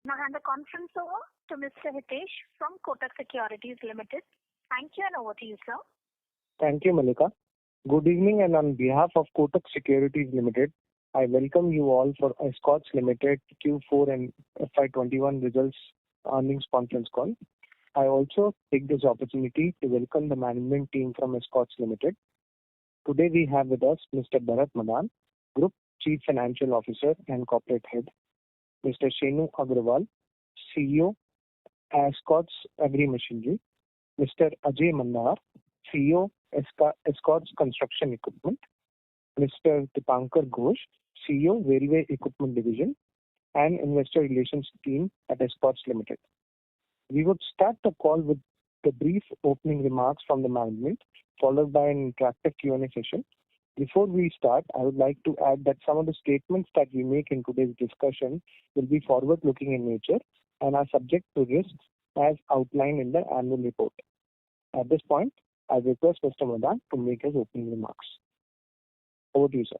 Now hand the conference over to Mr. Hitesh from Kotak Securities Limited. Thank you, and over to you, sir. Thank you, Malika. Good evening, and on behalf of Kotak Securities Limited, I welcome you all for Escorts Limited Q4 and FY21 results earnings conference call. I also take this opportunity to welcome the management team from Escorts Limited. Today we have with us Mr. Bharat Madan, Group Chief Financial Officer and Corporate Head, Mr. Shenu Agarwal, CEO, Escorts Agri Machinery, Mr. Ajay Mandhar, CEO, Escorts Construction Equipment, Mr. Dipankar Ghosh, CEO, Railway Equipment Division, and Investor Relations Team at Escorts Limited. We would start the call with the brief opening remarks from the management, followed by an interactive Q&A session. Before we start, I would like to add that some of the statements that we make in today's discussion will be forward-looking in nature and are subject to risks as outlined in the annual report. At this point, I request Mr. Madan to make his opening remarks. Over to you, sir.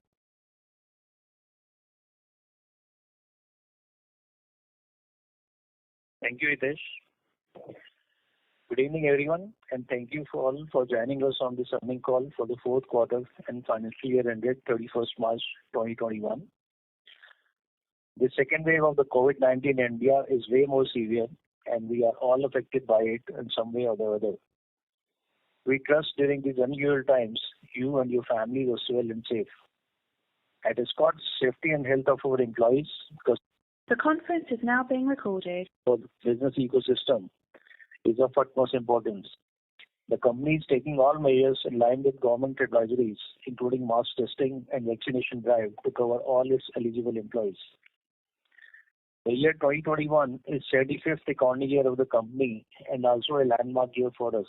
Thank you, Hitesh. Good evening, everyone, and thank you all for joining us on this earnings call for the fourth quarter and financial year ended 31st March 2021. The second wave of the COVID-19 in India is way more severe, and we are all affected by it in some way or the other. We trust during these unusual times, you and your family are well and safe. At Escorts, safety and health of our employees, the conference is now being recorded. For the business ecosystem is of utmost importance. The company is taking all measures in line with government advisories, including mass testing and vaccination drive to cover all its eligible employees. The year 2021 is 75th economic year of the company and also a landmark year for us.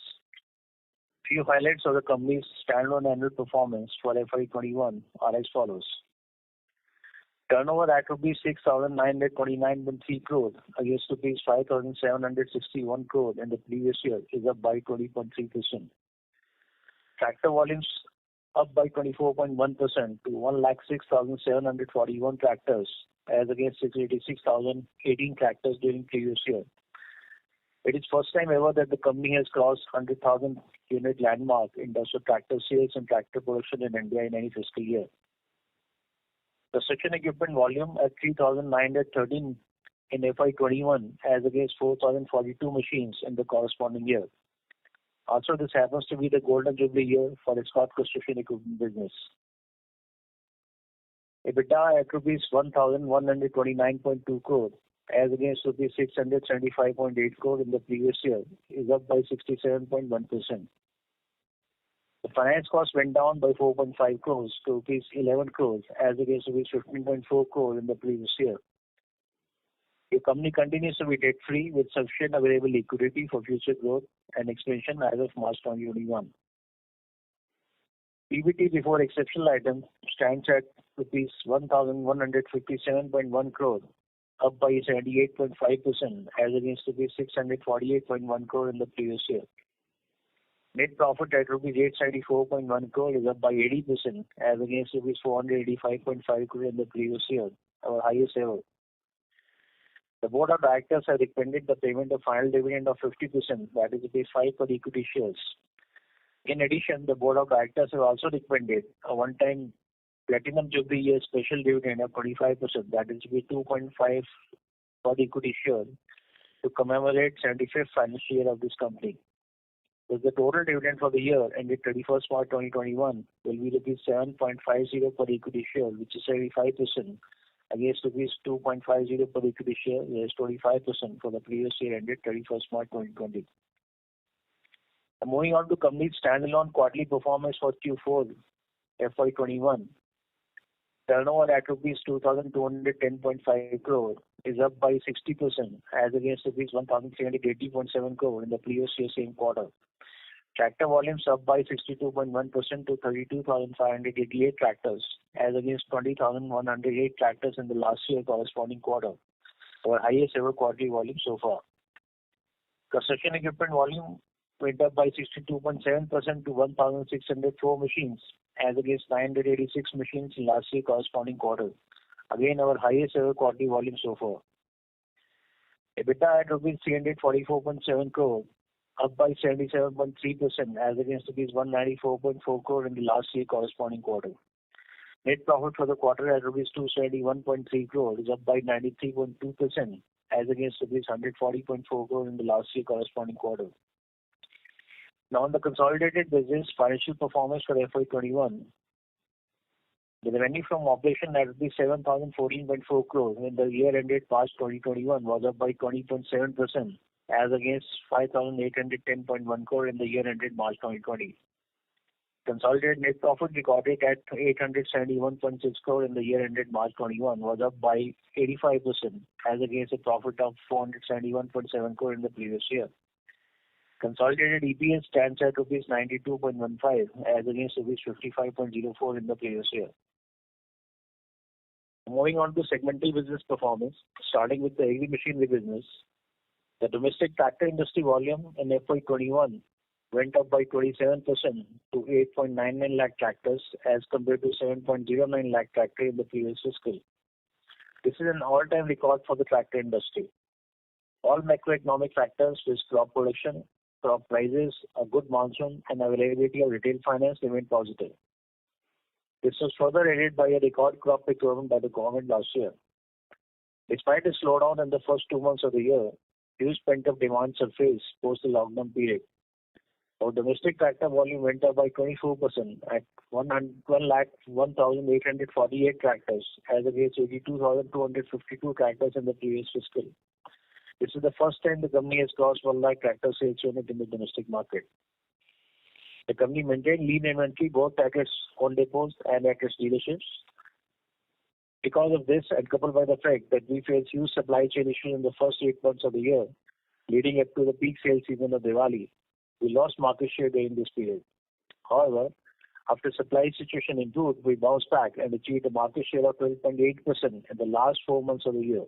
Few highlights of the company's standalone annual performance for FY21 are as follows. Turnover at rupees 6,929.3 crore against rupees 5,761 crore in the previous year is up by 20.3%. Tractor volumes up by 24.1% to 1,06,741 tractors as against 686,018 tractors during previous year. It is first time ever that the company has crossed 100,000 unit landmark in terms of tractor sales and tractor production in India in any fiscal year. Construction equipment volume at 3,913 in FY21 as against 4,042 machines in the corresponding year. Also, this happens to be the golden jubilee year for Escorts construction equipment business. EBITDA at rupees 1,129.2 crore as against rupees 675.8 crore in the previous year is up by 67.1%. The finance cost went down by 4.5 crores to rupees 11 crores as against rupees 15.4 crore in the previous year. The company continues to be debt-free with sufficient available liquidity for future growth and expansion as of March 2021. PBT before exceptional items stands at rupees 1,157.1 crore, up by 78.5% as against rupees 648.1 crore in the previous year. Net profit at rupees 874.1 crore is up by 80% as against rupees 485.5 crore in the previous year, our highest ever. The board of directors have recommended the payment of final dividend of 50%, that is rupees 5 per equity shares. In addition, the board of directors have also recommended a one-time platinum jubilee year special dividend of 25%, that is rupees 2.5 per equity share to commemorate 75th financial year of this company. Thus, the total dividend for the year ended 31st March 2021 will be rupees 7.50 per equity share, which is 75% against rupees 2.50 per equity share, whereas 25% for the previous year ended 31st March 2020. Moving on to company's standalone quarterly performance for Q4 FY21. Turnover at rupees 2,210.5 crore is up by 60% as against rupees 1,380.7 crore in the previous year same quarter. Tractor volumes up by 62.1% to 32,588 tractors as against 20,108 tractors in the last year corresponding quarter, our highest ever quarterly volume so far. Construction equipment volume went up by 62.7% to 1,604 machines as against 986 machines in last year corresponding quarter. Again, our highest ever quarterly volume so far. EBITDA at rupees 344.7 crore, up by 77.3% as against rupees 194.4 crore in the last year corresponding quarter. Net profit for the quarter at rupees 271.3 crore is up by 93.2% as against rupees 140.4 crore in the last year corresponding quarter. Now on the consolidated business financial performance for FY21, the revenue from operation at 7,014.4 crore in the year ended March 2021 was up by 20.7% as against 5,810.1 crore in the year ended March 2020. Consolidated net profit recorded at 871.6 crore in the year ended March 21 was up by 85% as against a profit of 471.7 crore in the previous year. Consolidated EPS stands at rupees 92.15 as against rupees 55.04 in the previous year. Moving on to segmental business performance, starting with the agri machinery business. The domestic tractor industry volume in FY21 went up by 27% to 8.99 lakh tractors as compared to 7.09 lakh tractors in the previous fiscal. This is an all-time record for the tractor industry. All macroeconomic factors with crop production, crop prices, a good monsoon and availability of retail finance remain positive. This was further aided by a record crop procurement by the government last year. Despite a slowdown in the first 2 months of the year, huge pent-up demand surfaced post the lockdown period. Our domestic tractor volume went up by 24% at 1,848 tractors as against 82,252 tractors in the previous fiscal. This is the first time the company has crossed 1 lakh tractor sales unit in the domestic market. The company maintained lean inventory both at its own depots and at its dealerships. Because of this, and coupled by the fact that we faced huge supply chain issues in the first 8 months of the year, leading up to the peak sales season of Diwali, we lost market share during this period. However, after supply situation improved, we bounced back and achieved a market share of 12.8% in the last 4 months of the year.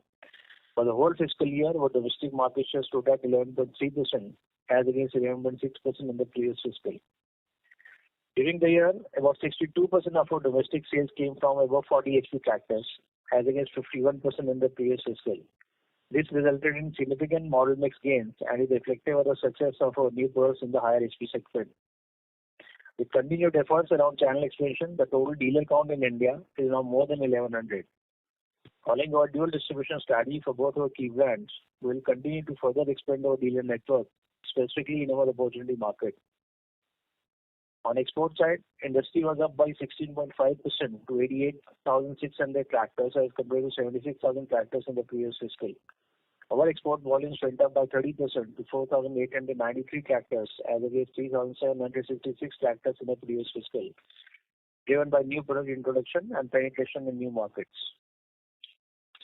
For the whole fiscal year, our domestic market share stood at 11.3% as against 11.6% in the previous fiscal. During the year, about 62% of our domestic sales came from above 40 HP tractors as against 51% in the previous fiscal. This resulted in significant model mix gains and is reflective of the success of our new products in the higher HP segment. With continued efforts around channel expansion, the total dealer count in India is now more than 1100. Following our dual distribution strategy for both our key brands, we will continue to further expand our dealer network, specifically in our opportunity market. On export side, industry was up by 16.5% to 88,600 tractors as compared to 76,000 tractors in the previous fiscal. Our export volumes went up by 30% to 4,893 tractors as against 3,766 tractors in the previous fiscal, driven by new product introduction and penetration in new markets.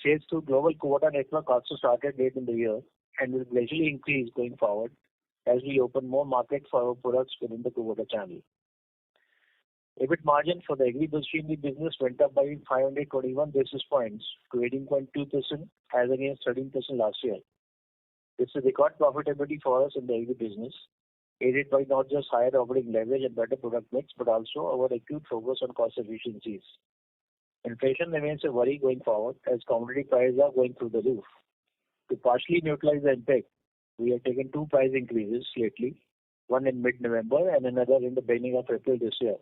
Sales through global Kubota network also started late in the year and will gradually increase going forward as we open more markets for our products within the Kubota channel. EBIT margin for the agri machinery business went up by 521 basis points to 18.2% as against 13% last year. This is record profitability for us in the agri business, aided by not just higher operating leverage and better product mix, but also our acute focus on cost efficiencies. Inflation remains a worry going forward as commodity prices are going through the roof. To partially neutralize the impact, we have taken 2 price increases lately, one in mid-November and another in the beginning of April this year.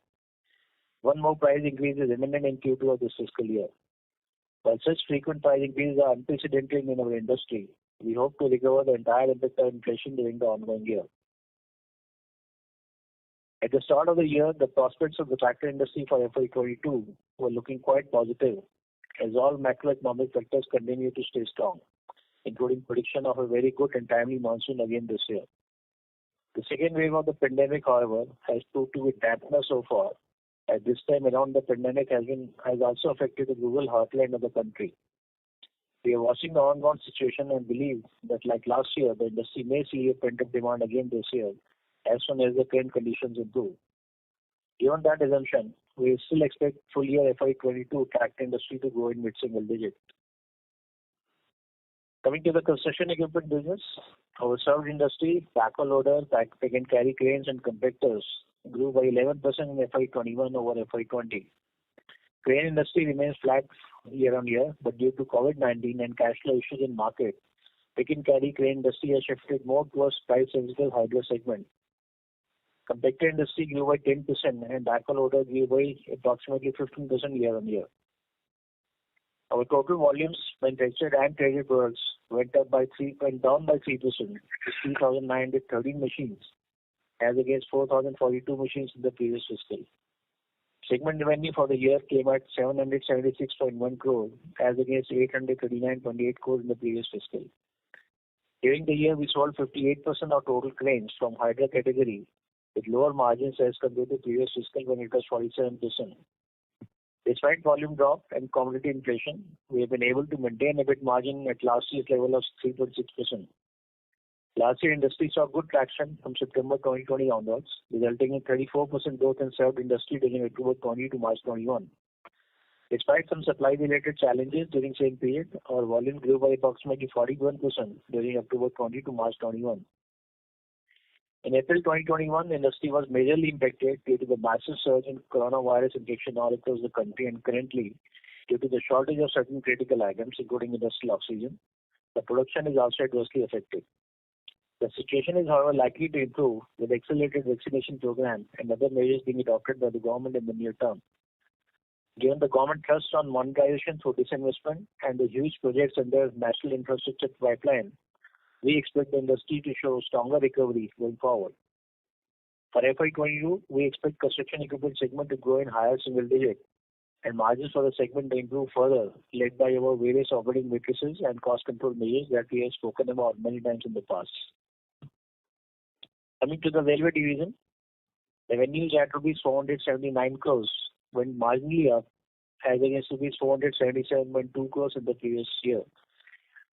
One more price increase is imminent in Q2 of this fiscal year. While such frequent price increases are unprecedented in our industry, we hope to recover the entire impact of inflation during the ongoing year. At the start of the year, the prospects of the tractor industry for FY22 were looking quite positive as all macroeconomic factors continue to stay strong, including prediction of a very good and timely monsoon again this year. The second wave of the pandemic, however, has proved to be dampener so far. At this time around, the pandemic has also affected the rural heartland of the country. We are watching the ongoing situation and believe that like last year, the industry may see a pent-up demand again this year as soon as the current conditions improve. Given that assumption, we still expect full year FY22 tractor industry to grow in mid-single digit. Coming to the construction equipment business, our served industry, backhoe loader, pick and carry cranes and compactors grew by 11% in FY21 over FY20. Crane industry remains flat year on year, but due to COVID-19 and cash flow issues in market, Pick and carry crane industry has shifted more towards price-sensitive hydro segment. Compactor industry grew by 10% and backhoe loader grew by approximately 15% year-on-year. Our total volumes, manufactured and traded products, went down by 3% to 3,913 machines, as against 4,042 machines in the previous fiscal. Segment revenue for the year came at 776.1 crore, as against 839.8 crore in the previous fiscal. During the year, we sold 58% of total cranes from hydro category, with lower margins as compared to previous fiscal when it was 47%. Despite volume drop and commodity inflation, we have been able to maintain EBIT margin at last year's level of 3.6%. Last year, industry saw good traction from September 2020 onwards, resulting in 34% growth in served industry during October 20 to March 21. Despite some supply-related challenges during same period, our volume grew by approximately 41% during October 20 to March 21. In April 2021, the industry was majorly impacted due to the massive surge in coronavirus infection all across the country, and currently, due to the shortage of certain critical items, including industrial oxygen, the production is also adversely affected. The situation is, however, likely to improve with accelerated vaccination program and other measures being adopted by the government in the near term. Given the government thrust on monetization through disinvestment and the huge projects under National Infrastructure Pipeline, we expect the industry to show stronger recovery going forward. For FY22, we expect construction equipment segment to grow in higher single digit and margins for the segment to improve further, led by our various operating matrices and cost control measures that we have spoken about many times in the past. Coming to the railway division, revenues at rupees 479 crores went marginally up as against rupees 477.2 crores in the previous year.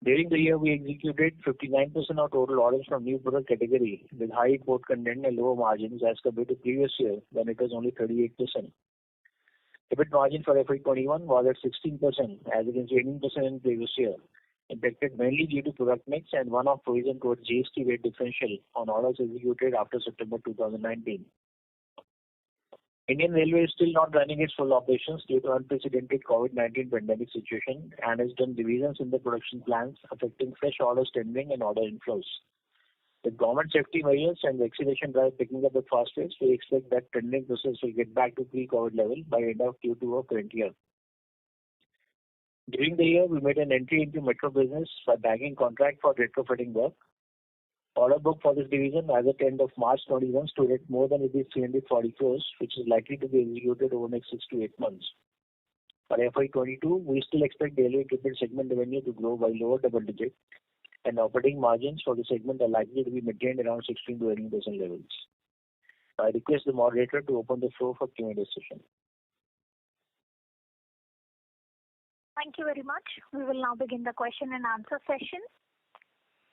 During the year, we executed 59% of total orders from new product category with high import content and lower margins as compared to previous year when it was only 38%. EBIT margin for FY21 was at 16% as against 18% in previous year, impacted mainly due to product mix and one-off provision towards GST rate differential on orders executed after September 2019. Indian Railway is still not running its full operations due to unprecedented COVID-19 pandemic situation and has done revisions in the production plans affecting fresh orders tendering and order inflows. With government safety measures and vaccination drive picking up at fast pace, we expect that tendering process will get back to pre-COVID level by end of Q2 of current year. During the year, we made an entry into metro business by bagging contract for retrofitting work. Order book for this division as at end of March 21 stood at more than 340 crores, which is likely to be executed over the next 6 to 8 months. For FY22, we still expect railway equipment segment revenue to grow by lower double digit, and operating margins for the segment are likely to be maintained around 16 to 18% levels. I request the moderator to open the floor for Q&A session. Thank you very much. We will now begin the question and answer session.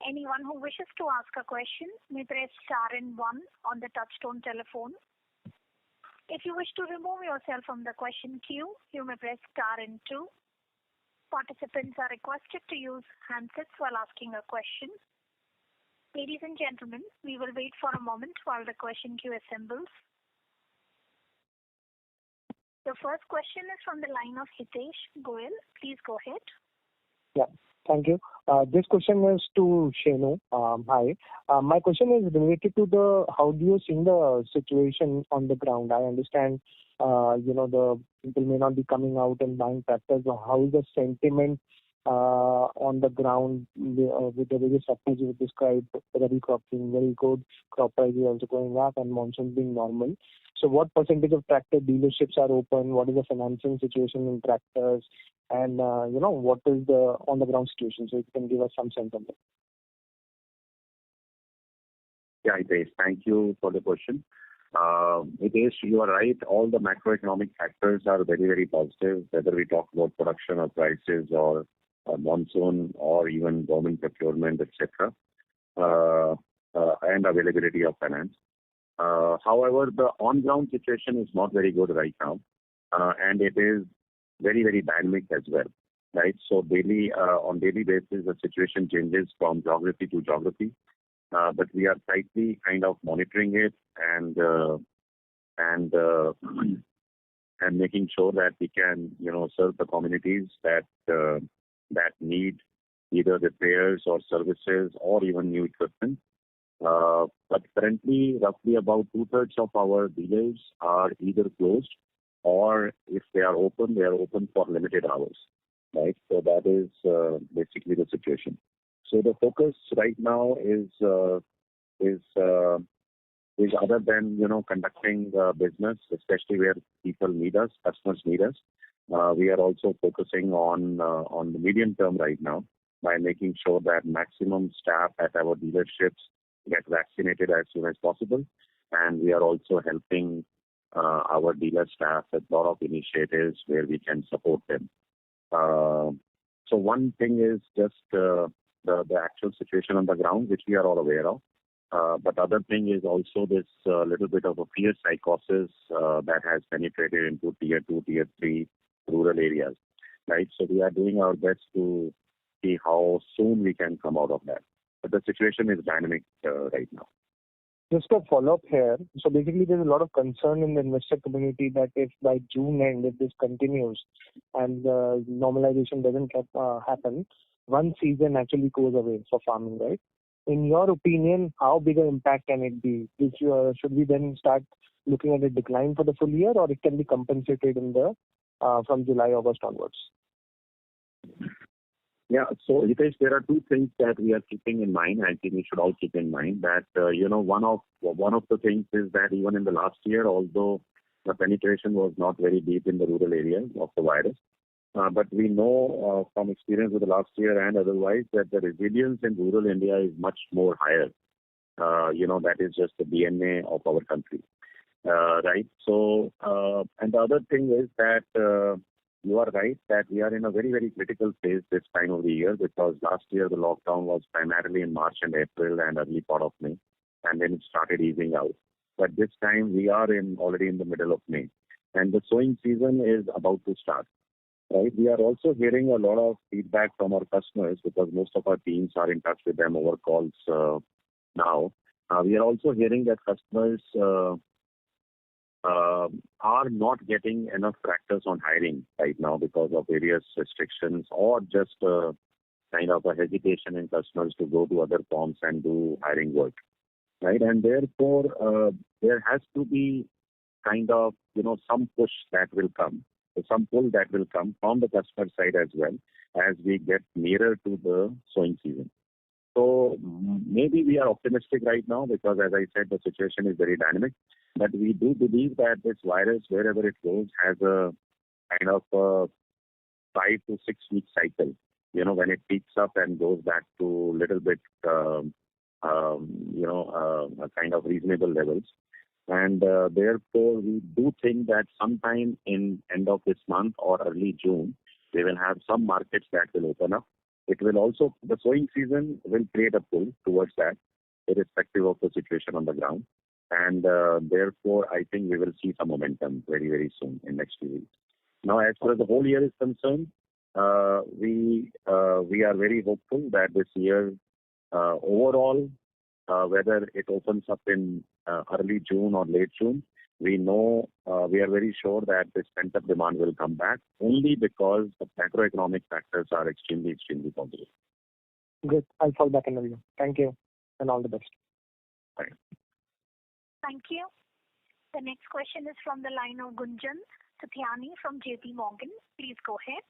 Anyone who wishes to ask a question may press star and 1 on the touchtone telephone. If you wish to remove yourself from the question queue, you may press star and 2. Participants are requested to use handsets while asking a question. Ladies and gentlemen, we will wait for a moment while the question queue assembles. The first question is from the line of Hitesh Goel. Please go ahead. Yeah. Thank you. This question is to Shenu. Hi. My question is related to how do you see the situation on the ground? I understand, the people may not be coming out and buying tractors. How is the sentiment on the ground with the various factors you described? Rabi crop being very good, crop prices also going up, and monsoon being normal. So, what percentage of tractor dealerships are open? What is the financing situation in tractors? And what is the on the ground situation? So, if you can give us some sense of that. Yeah, Hitesh, thank you for the question. Hitesh, you are right. All the macroeconomic factors are very, very positive, whether we talk about production or prices or monsoon or even government procurement, etc., and availability of finance. However, the on-ground situation is not very good right now, and it is very, very dynamic as well, right? So, on daily basis, the situation changes from geography to geography, but we are tightly kind of monitoring it and making sure that we can, serve the communities that need either repairs or services or even new equipment. But currently, roughly about two-thirds of our dealers are either closed or if they are open, they are open for limited hours, right? So that is basically the situation. So the focus right now is other than, conducting business, especially where people need us, customers need us. We are also focusing on the medium term right now by making sure that maximum staff at our dealerships get vaccinated as soon as possible. And we are also helping our dealer staff with a lot of initiatives where we can support them. So one thing is just the actual situation on the ground, which we are all aware of. But other thing is also this little bit of a fear psychosis that has penetrated into tier 2, tier 3 rural areas, right? So we are doing our best to see how soon we can come out of that. But the situation is dynamic right now. Just a follow-up here. So basically, there's a lot of concern in the investor community that if by June end, if this continues and normalization doesn't happen, one season actually goes away for farming, right? In your opinion, how big an impact can it be? Should we then start looking at a decline for the full year, or it can be compensated in the from July, August onwards? Yeah, so Hitesh, there are two things that we are keeping in mind. I think we should all keep in mind that one of the things is that even in the last year, although the penetration was not very deep in the rural areas of the virus, but we know from experience with the last year and otherwise that the resilience in rural India is much more higher. That is just the DNA of our country, right? So, and the other thing is that you are right that we are in a very, very critical phase this time of the year because last year the lockdown was primarily in March and April and early part of May, and then it started easing out. But this time we are already in the middle of May, and the sowing season is about to start. Right. We are also hearing a lot of feedback from our customers because most of our teams are in touch with them over calls now. We are also hearing that customers are not getting enough tractors on hiring right now because of various restrictions or just kind of a hesitation in customers to go to other farms and do hiring work. Right. And therefore, there has to be kind of, some push that will come. Some pull that will come from the customer side as well as we get nearer to the sowing season. So maybe we are optimistic right now because, as I said, the situation is very dynamic. But we do believe that this virus, wherever it goes, has a kind of a 5 to 6 week cycle. When it peaks up and goes back to little bit, kind of reasonable levels. And therefore, we do think that sometime in end of this month or early June, they will have some markets that will open up. It will also, the sowing season will create a pull towards that, irrespective of the situation on the ground. And therefore, I think we will see some momentum very, very soon in next few weeks. Now, as far as the whole year is concerned, we are very hopeful that this year, overall, whether it opens up in early June or late June, we know we are very sure that this pent-up demand will come back only because the macroeconomic factors are extremely, extremely positive. Good. I'll fall back in the view. Thank you and all the best. Thanks. Thank you. The next question is from the line of Gunjan Prithyani from JP Morgan. Please go ahead.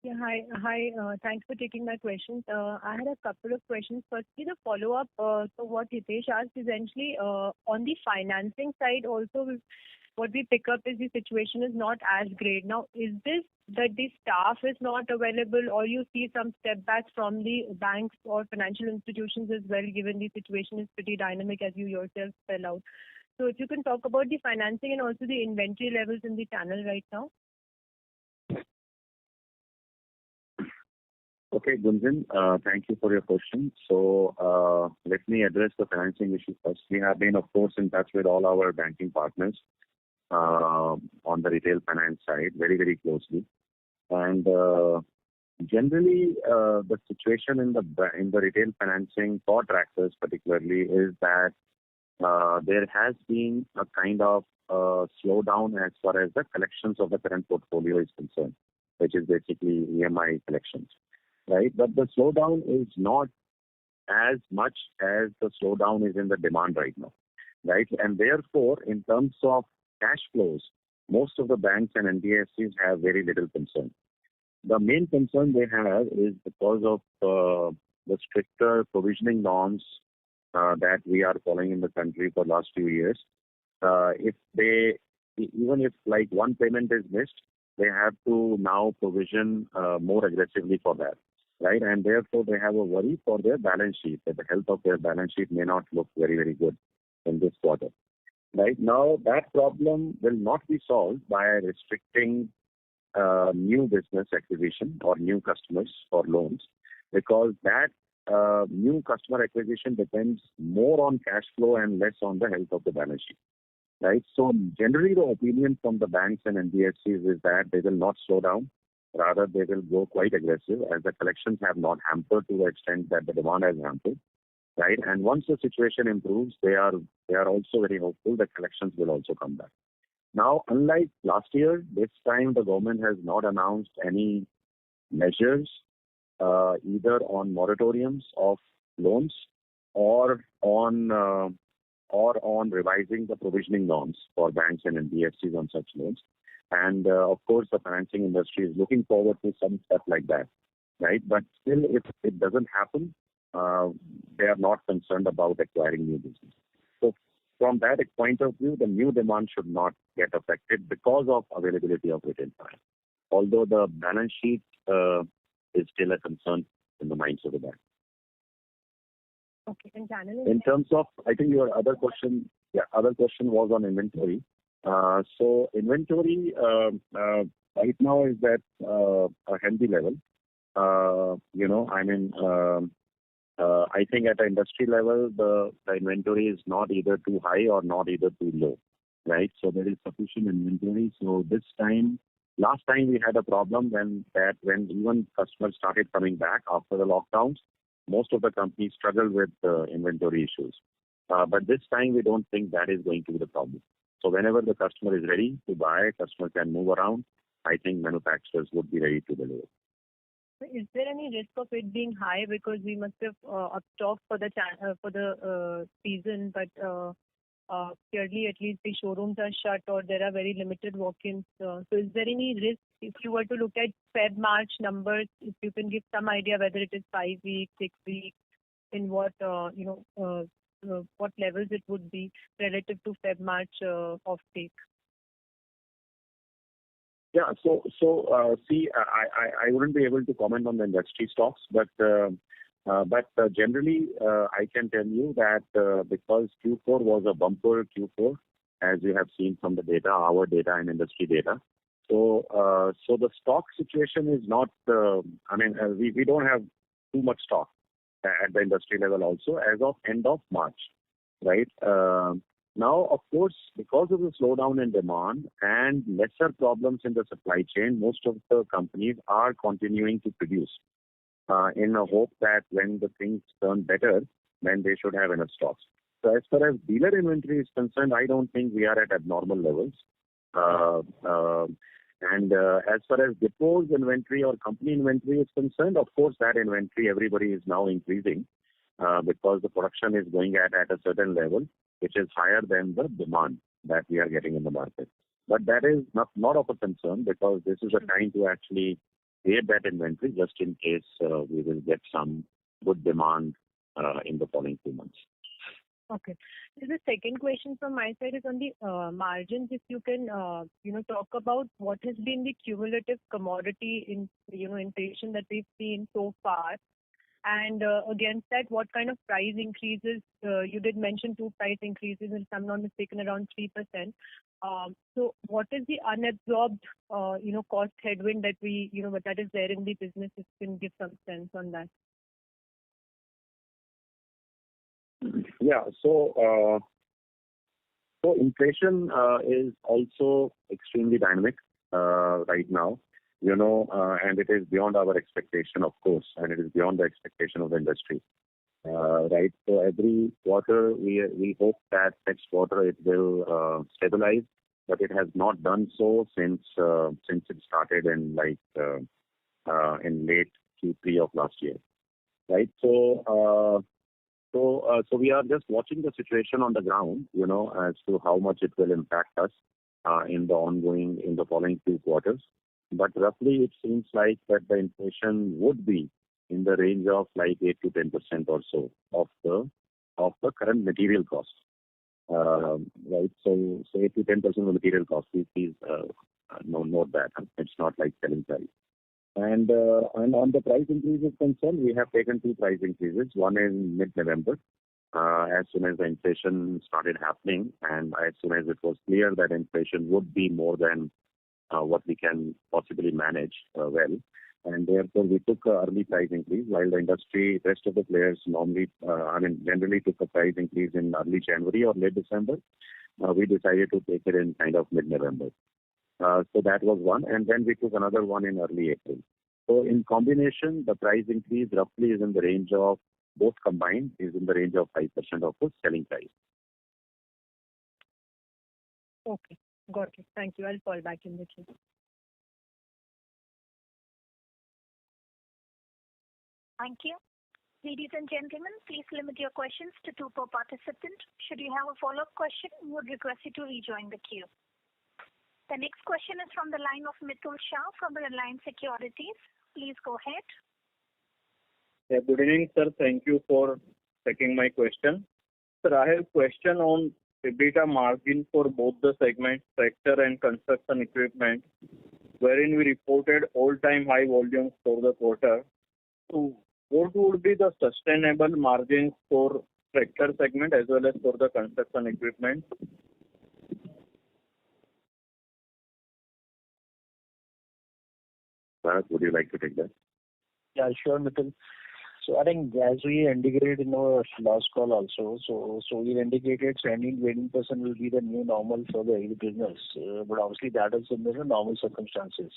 Yeah, hi. Thanks for taking my questions. I had a couple of questions. Firstly, the follow-up to what Hitesh asked, essentially, on the financing side also, what we pick up is the situation is not as great. Now, is this that the staff is not available or you see some step back from the banks or financial institutions as well, given the situation is pretty dynamic as you yourself spell out? So if you can talk about the financing and also the inventory levels in the channel right now. Okay, Gunjan, thank you for your question. So let me address the financing issue first. We have been, of course, in touch with all our banking partners on the retail finance side very, very closely. And generally, the situation in the retail financing for tractors particularly is that there has been a kind of slowdown as far as the collections of the current portfolio is concerned, which is basically EMI collections. right? But the slowdown is not as much as the slowdown is in the demand right now, right? And therefore, in terms of cash flows, most of the banks and NBFCs have very little concern. The main concern they have is because of the stricter provisioning norms that we are following in the country for last few years. If they, even if like one payment is missed, they have to now provision more aggressively for that, right? And therefore they have a worry for their balance sheet, that the health of their balance sheet may not look very, very good in this quarter. Right now, that problem will not be solved by restricting new business acquisition or new customers for loans, because that new customer acquisition depends more on cash flow and less on the health of the balance sheet, right? So generally the opinion from the banks and NBFCs is that they will not slow down. Rather, they will go quite aggressive, as the collections have not hampered to the extent that the demand has hampered, right? And once the situation improves, they are also very hopeful that collections will also come back. Now, unlike last year, this time the government has not announced any measures either on moratoriums of loans or on revising the provisioning norms for banks and NBFCs on such loans. And of course, the financing industry is looking forward to some stuff like that, right? But still, if it doesn't happen, they are not concerned about acquiring new business. So from that point of view, the new demand should not get affected because of availability of retail finance. Although the balance sheet is still a concern in the minds of the bank. Okay, and channel in terms of, I think your other question was on inventory. So inventory right now is at a healthy level. I think at the industry level, the inventory is not either too high or not either too low, right? So there is sufficient inventory. So last time we had a problem when even customers started coming back after the lockdowns, most of the companies struggled with inventory issues. But this time we don't think that is going to be the problem. So whenever the customer is ready to buy, customer can move around. I think manufacturers would be ready to deliver. Is there any risk of it being high because we must have upstocked for the season, but clearly at least the showrooms are shut or there are very limited walk-ins. So is there any risk if you were to look at Feb-March numbers, if you can give some idea whether it is 5 weeks, 6 weeks, in what what levels it would be relative to Feb-March offtake? Yeah. So see, I wouldn't be able to comment on the industry stocks, but generally, I can tell you that because Q4 was a bumper Q4, as you have seen from the data, our data and industry data. So the stock situation is not. We don't have too much stock at the industry level also as of end of March, right? Now, of course, because of the slowdown in demand and lesser problems in the supply chain, most of the companies are continuing to produce in a hope that when the things turn better, then they should have enough stocks. So as far as dealer inventory is concerned, I don't think we are at abnormal levels. And as far as depots inventory or company inventory is concerned, of course, that inventory everybody is now increasing because the production is going at a certain level, which is higher than the demand that we are getting in the market. But that is not of a concern because this is a time to actually create that inventory just in case we will get some good demand in the following 2 months. Okay. So the second question from my side is on the margins. If you can, talk about what has been the cumulative commodity inflation that we've seen so far, and against that, what kind of price increases? You did mention 2 price increases, and if I'm not mistaken, around 3%. So what is the unabsorbed, cost headwind that that is there in the business? If you can give some sense on that. Yeah. So inflation is also extremely dynamic right now, and it is beyond our expectation, of course, and it is beyond the expectation of the industry. Right. So every quarter we hope that next quarter it will stabilize, but it has not done so since it started in late Q3 of last year, right? So we are just watching the situation on the ground, as to how much it will impact us in the following 2 quarters. But roughly, it seems like that the inflation would be in the range of like 8 to 10% or so of the current material cost. Right. So 8 to 10% of the material cost. Please note that. It's not like selling price. And on the price increases concerned, we have taken 2 price increases. One in mid-November, as soon as the inflation started happening, and as soon as it was clear that inflation would be more than what we can possibly manage well. And therefore, we took an early price increase, while the industry, rest of the players generally took a price increase in early January or late December. We decided to take it in kind of mid-November. So that was one. And then we took another one in early April. So in combination, the price increase roughly is in the range of, both combined, is in the range of 5% of the selling price. Okay. Got it. Thank you. I'll fall back in the queue. Thank you. Ladies and gentlemen, please limit your questions to 2 per participant. Should you have a follow-up question, we would request you to rejoin the queue. The next question is from the line of Mitul Shah from Reliance Securities. Please go ahead. Yeah, good evening, sir. Thank you for taking my question. Sir, I have a question on EBITDA margin for both the segments, tractor and construction equipment, wherein we reported all-time high volumes for the quarter. So what would be the sustainable margins for tractor segment as well as for the construction equipment? Bharat, would you like to take that? Yeah, sure, Nitin. So I think as we indicated in our last call also, so we indicated 17-18% will be the new normal for the agri business. But obviously that is in the normal circumstances.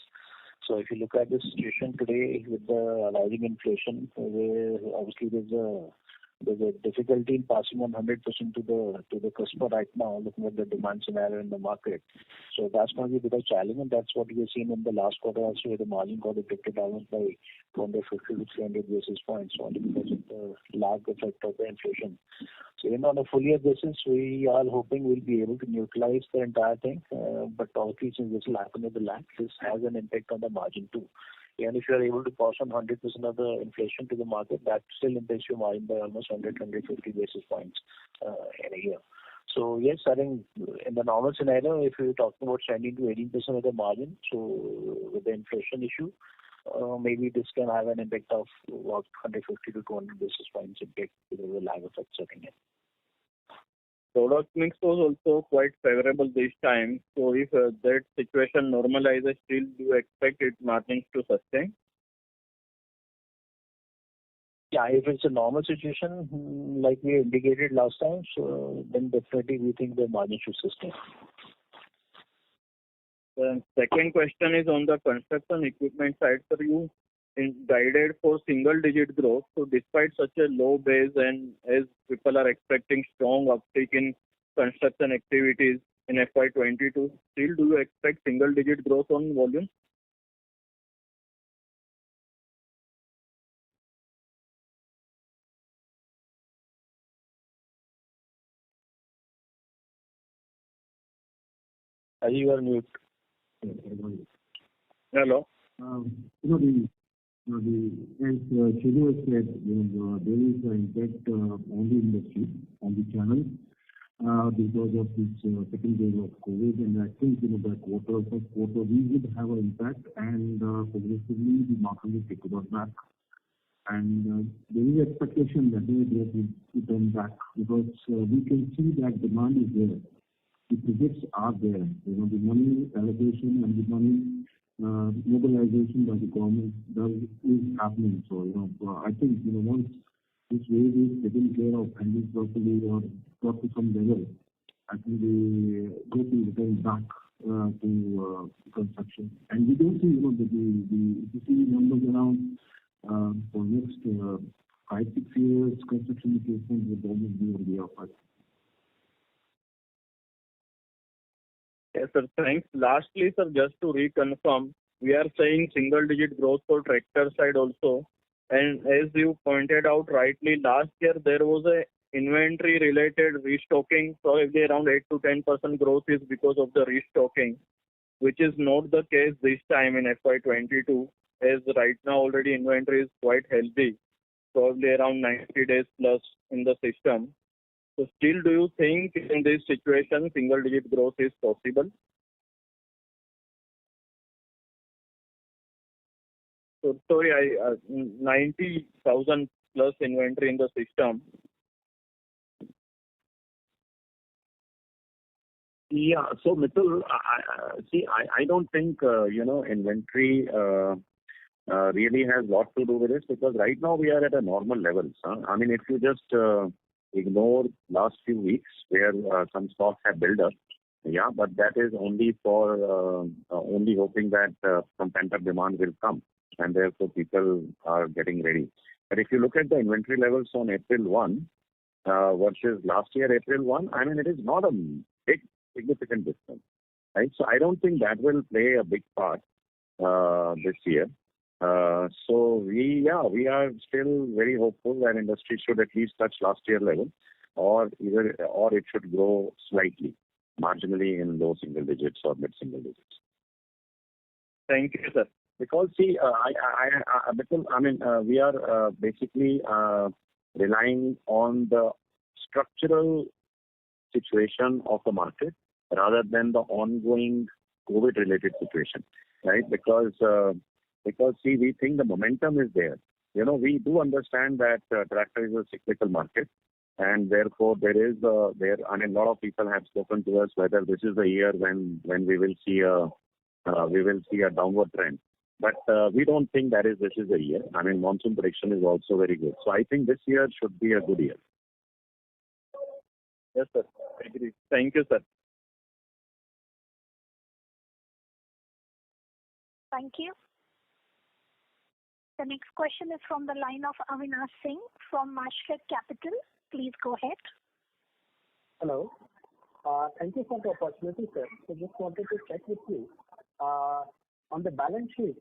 So if you look at the situation today with the rising inflation, where obviously there's a difficulty in passing on 100% to the customer right now, looking at the demand scenario in the market. So that's going to be a bit of challenge, and that's what we've seen in the last quarter also, where the margin got affected almost by 250 to 300 basis points only because of the lag effect of the inflation. So even on a full year basis, we are hoping we'll be able to neutralize the entire thing. But obviously, since this will happen with the lag, this has an impact on the margin too. And if you are able to pass on 100% of the inflation to the market, that still impacts your margin by almost 150 basis points in a year. So yes, I think in the normal scenario, if you're talking about 17 to 18% of the margin, so with the inflation issue, maybe this can have an impact of about 150 to 200 basis points impact because of the lag effect setting in. Product mix was also quite favorable this time. So if that situation normalizes, still do you expect its margins to sustain? Yeah, if it's a normal situation, like we indicated last time, so then definitely we think the margin should sustain. The second question is on the construction equipment side. Sir, you guided for single-digit growth. So despite such a low base and as people are expecting strong uptick in construction activities in FY22, still do you expect single-digit growth on volume? You are mute. Hello. As Shivu has said, there is an impact on the industry, on the channel, because of this second wave of COVID. And I think, that first quarter, we would have an impact, and progressively the market will take it back. And there is expectation that the growth will turn back because we can see that demand is there. The projects are there. The money allocation and the money mobilization by the government is happening. So, I think, once this wave is taken care of, handled properly or brought to some level, I think the growth will return back to construction. And we don't see, if you see numbers around for next 5-6 years, construction equipment will always be on the upward. Yes, sir. Thanks. Lastly, sir, just to reconfirm, we are saying single-digit growth for tractor side also. And as you pointed out rightly, last year there was a inventory-related restocking, probably around 8 to 10% growth is because of the restocking, which is not the case this time in FY22, as right now already inventory is quite healthy, probably around 90 days plus in the system. So still, do you think in this situation single-digit growth is possible? So sorry, 90,000 plus inventory in the system. Yeah. So Mitul, I don't think, inventory really has a lot to do with this, because right now we are at a normal levels. I mean, if you just ignore last few weeks where some stocks have built up, yeah, but that is only for only hoping that some pent-up demand will come, and therefore people are getting ready. But if you look at the inventory levels on April 1 versus last year April 1, I mean, it is not a big significant difference, right? So I don't think that will play a big part this year. So we are still very hopeful that industry should at least touch last year level, or it should grow slightly, marginally in low single digits or mid single digits. Thank you, sir. Because see, we are basically relying on the structural situation of the market rather than the ongoing COVID-related situation, right? Because see, we think the momentum is there. We do understand that tractor is a cyclical market, and therefore a lot of people have spoken to us whether this is the year when we will see a downward trend. But we don't think this is the year. I mean, monsoon prediction is also very good. So I think this year should be a good year. Yes, sir. I agree. Thank you, sir. Thank you. The next question is from the line of Avinash Singh from Mashreq Capital. Please go ahead. Hello. Thank you for the opportunity, sir. So just wanted to check with you. On the balance sheet,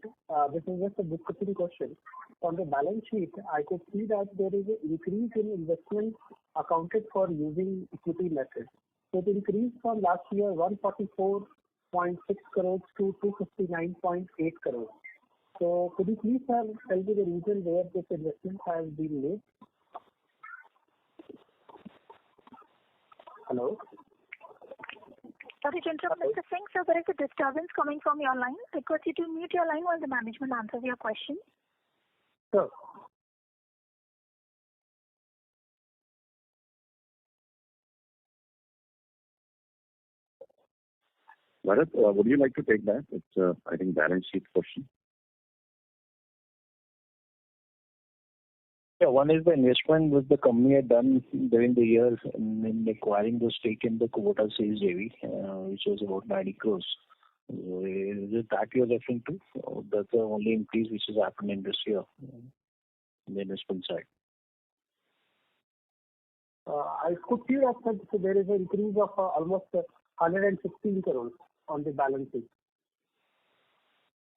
this is just a bookkeeping question. On the balance sheet, I could see that there is an increase in investment accounted for using equity method. So it increased from last year 144.6 crores to 259.8 crores. So could you please tell me the reason where this investment has been made? Hello? Sorry to interrupt, Mr. Singh. So there is a disturbance coming from your line. Request you to mute your line while the management answers your question. Sure. Bharat, would you like to take that? It's, I think, balance sheet question. Yeah, one is the investment which the company had done during the year in acquiring the stake in the Kubota Sales JV, which was about 90 crores. Is it that you're referring to? Or that's the only increase which has happened in this year in the investment side? I could see that there is an increase of almost 116 crores on the balance sheet.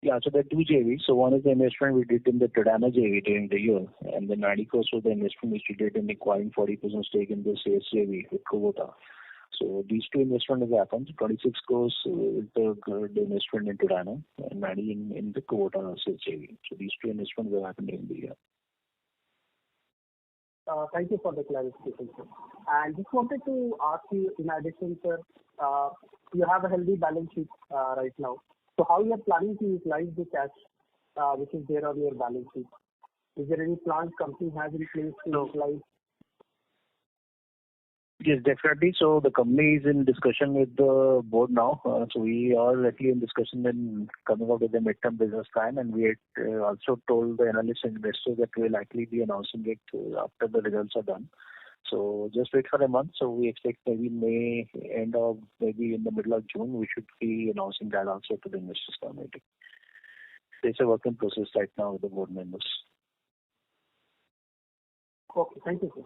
Yeah, so there are two JVs. So one is the investment we did in the Tridana JV during the year, and the 90 crores was the investment which we did in acquiring 40% stake in the Sales JV with Kubota. So these two investments have happened. 26 crores is the investment in Tridana, and 90 in the Kubota Sales JV. So these two investments have happened during the year. Thank you for the clarification, sir. And just wanted to ask you, in addition, sir, you have a healthy balance sheet right now. So how you are planning to utilize the cash which is there on your balance sheet? Is there any plans company has in place to utilize? Yes, definitely. So the company is in discussion with the board now. So we are actually in discussion and coming up with a midterm business plan, and we had also told the analysts and investors that we will likely be announcing it after the results are done. So just wait for a month. So we expect maybe May, end of maybe in the middle of June, we should be announcing that also to the investors community. It's a work in process right now with the board members. Okay, thank you, sir.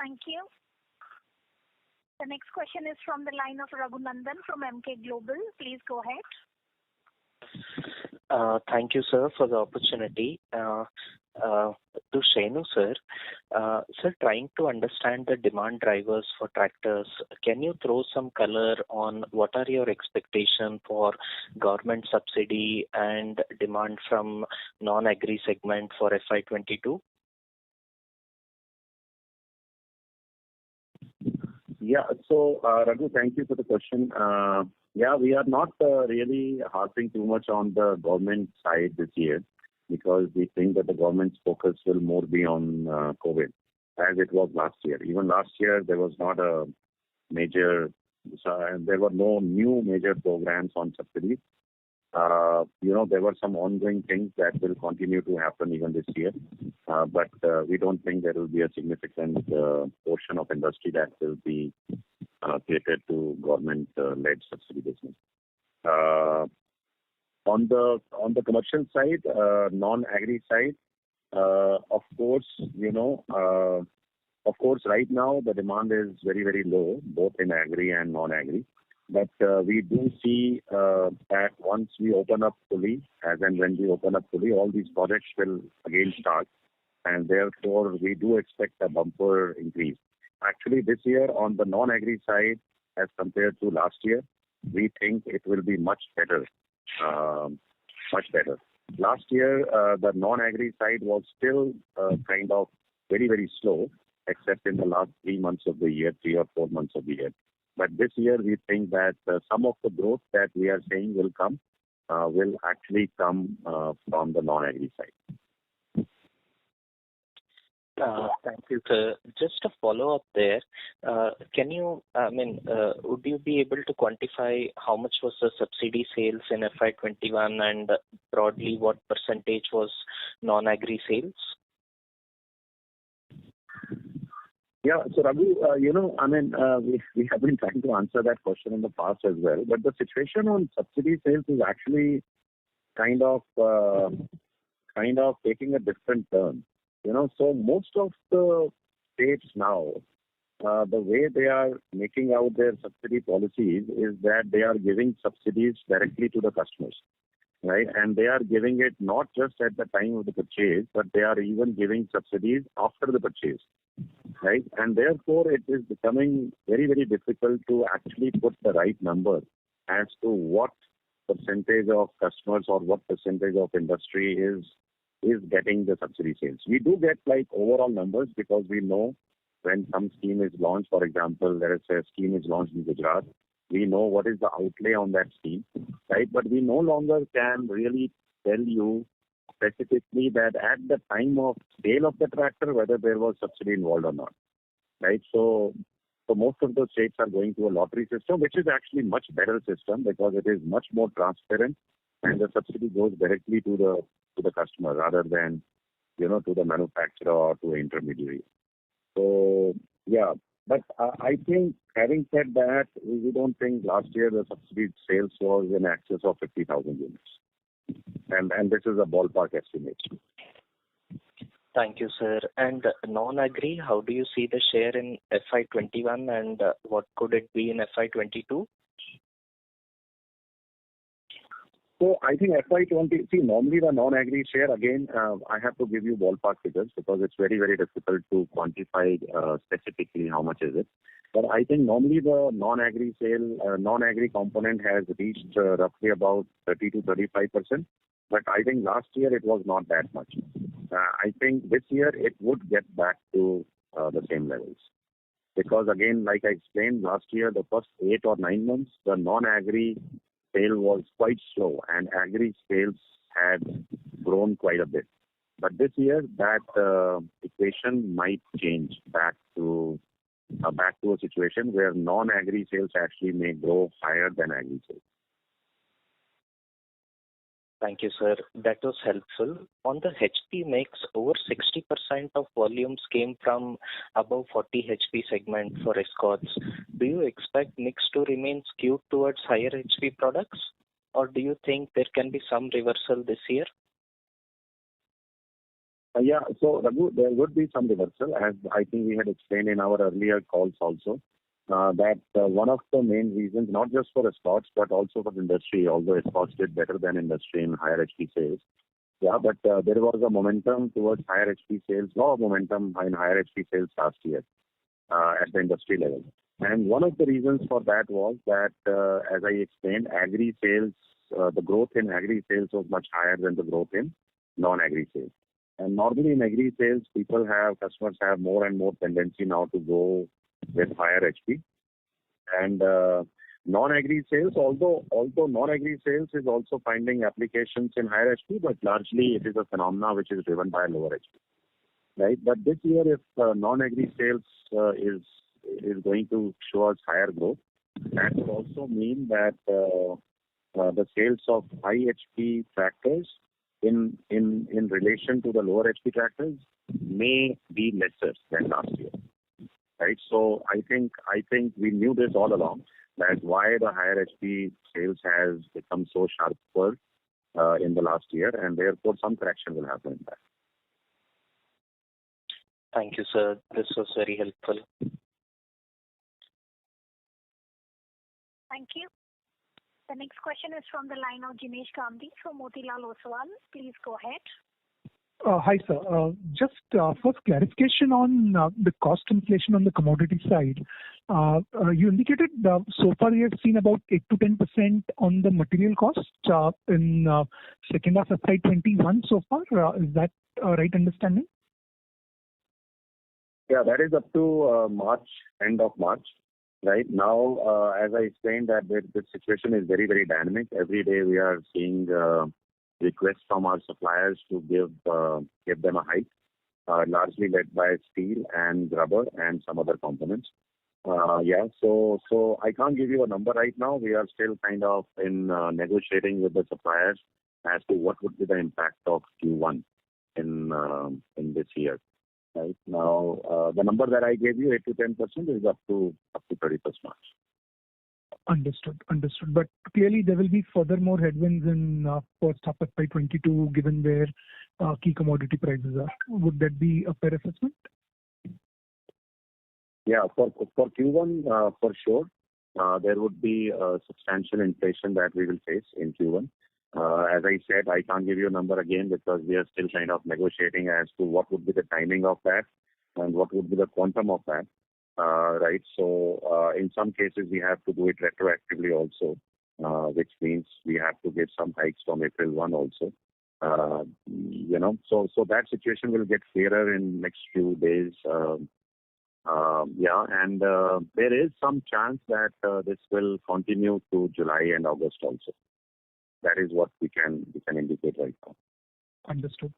Thank you. The next question is from the line of Raghunandan from Emkay Global. Please go ahead. Thank you, sir, for the opportunity. To Shenu, sir. Sir, trying to understand the demand drivers for tractors, can you throw some color on what are your expectations for government subsidy and demand from non-agri segment for FY22? Yeah. So, Raghu, thank you for the question. Yeah, we are not really harping too much on the government side this year because we think that the government's focus will more be on COVID as it was last year. Even last year, there was not a major, there were no new major programs on subsidies. There were some ongoing things that will continue to happen even this year. But we don't think there will be a significant portion of industry that will be catered to government-led subsidy business. On the commercial side, non-agri side, of course, right now the demand is very, very low, both in agri and non-agri. But we do see that once we open up fully, as and when we open up fully, all these projects will again start. And therefore, we do expect a bumper increase. Actually, this year on the non-agri side, as compared to last year, we think it will be much better. Much better. Last year, the non-agri side was still kind of very, very slow, except in the last 3 months of the year, 3 or 4 months of the year. But this year, we think that some of the growth that we are saying will actually come from the non-agri side. Thank you, sir. Just a follow-up there. Would you be able to quantify how much was the subsidy sales in FY21 and broadly what percentage was non-agri sales? Yeah, so Raghu, we have been trying to answer that question in the past as well. But the situation on subsidy sales is actually kind of taking a different turn. So most of the states now, the way they are making out their subsidy policies is that they are giving subsidies directly to the customers, right? And they are giving it not just at the time of the purchase, but they are even giving subsidies after the purchase, right? And therefore, it is becoming very, very difficult to actually put the right number as to what percentage of customers or what percentage of industry is getting the subsidy sales. We do get overall numbers because we know when some scheme is launched, for example, let us say a scheme is launched in Gujarat, we know what is the outlay on that scheme, right? But we no longer can really tell you specifically that at the time of sale of the tractor, whether there was subsidy involved or not, right? So most of those states are going to a lottery system, which is actually much better system because it is much more transparent and the subsidy goes directly to the customer rather than, to the manufacturer or to an intermediary. So, yeah. But I think, having said that, we don't think last year the subsidy sales was in excess of 50,000 units. And this is a ballpark estimate. Thank you, sir. And non-agri, how do you see the share in FY21 and what could it be in FY22? So I think FY20, normally the non-agri share, again, I have to give you ballpark figures because it's very, very difficult to quantify specifically how much is it. But I think normally the non-agri component has reached roughly about 30 to 35%. But I think last year it was not that much. I think this year it would get back to the same levels. Because again, like I explained, last year, the first 8 or 9 months, the non-agri sale was quite slow and agri sales had grown quite a bit. But this year, that equation might change back to a situation where non-agri sales actually may grow higher than agri sales. Thank you, sir. That was helpful. On the HP mix, over 60% of volumes came from above 40 HP segment for Escorts. Do you expect mix to remain skewed towards higher HP products? Or do you think there can be some reversal this year? Yeah, so Raghu, there would be some reversal, as I think we had explained in our earlier calls also, that one of the main reasons, not just for Escorts, but also for the industry, although Escorts did better than industry in higher HP sales. Yeah, but there was a momentum towards higher HP sales, lot of momentum in higher HP sales last year at the industry level. And one of the reasons for that was that, as I explained, agri sales, the growth in agri sales was much higher than the growth in non-agri sales. And normally in agri sales, customers have more and more tendency now to go with higher HP. And non-agri sales, although non-agri sales is also finding applications in higher HP, but largely it is a phenomena which is driven by lower HP. Right? But this year, if non-agri sales is going to show us higher growth, that will also mean that the sales of high HP tractors in relation to the lower HP tractors may be lesser than last year. Right? So I think we knew this all along, that why the higher HP sales has become so sharper in the last year, and therefore some correction will happen in that. Thank you, sir. This was very helpful. Thank you. The next question is from the line of Jinesh Gandhi from Motilal Oswal. Please go ahead. Hi, sir. Just first clarification on the cost inflation on the commodity side. You indicated so far you have seen about 8 to 10% on the material cost in second half of FY21 so far. Is that a right understanding? Yeah, that is up to March, end of March. Right now, as I explained, that the situation is very, very dynamic. Every day we are seeing requests from our suppliers to give them a hike, largely led by steel and rubber and some other components. So I can't give you a number right now. We are still kind of in negotiating with the suppliers as to what would be the impact of Q1 in this year. Right now, the number that I gave you, 8 to 10%, is up to 31st March. Understood. But clearly there will be furthermore headwinds in first half of FY22 given where key commodity prices are. Would that be a fair assessment? Yeah, for Q1, for sure, there would be substantial inflation that we will face in Q1. As I said, I can't give you a number again because we are still kind of negotiating as to what would be the timing of that and what would be the quantum of that. Right. So in some cases we have to do it retroactively also, which means we have to give some hikes from April 1 also. So that situation will get clearer in next few days. And there is some chance that this will continue to July and August also. That is what we can indicate right now. Understood.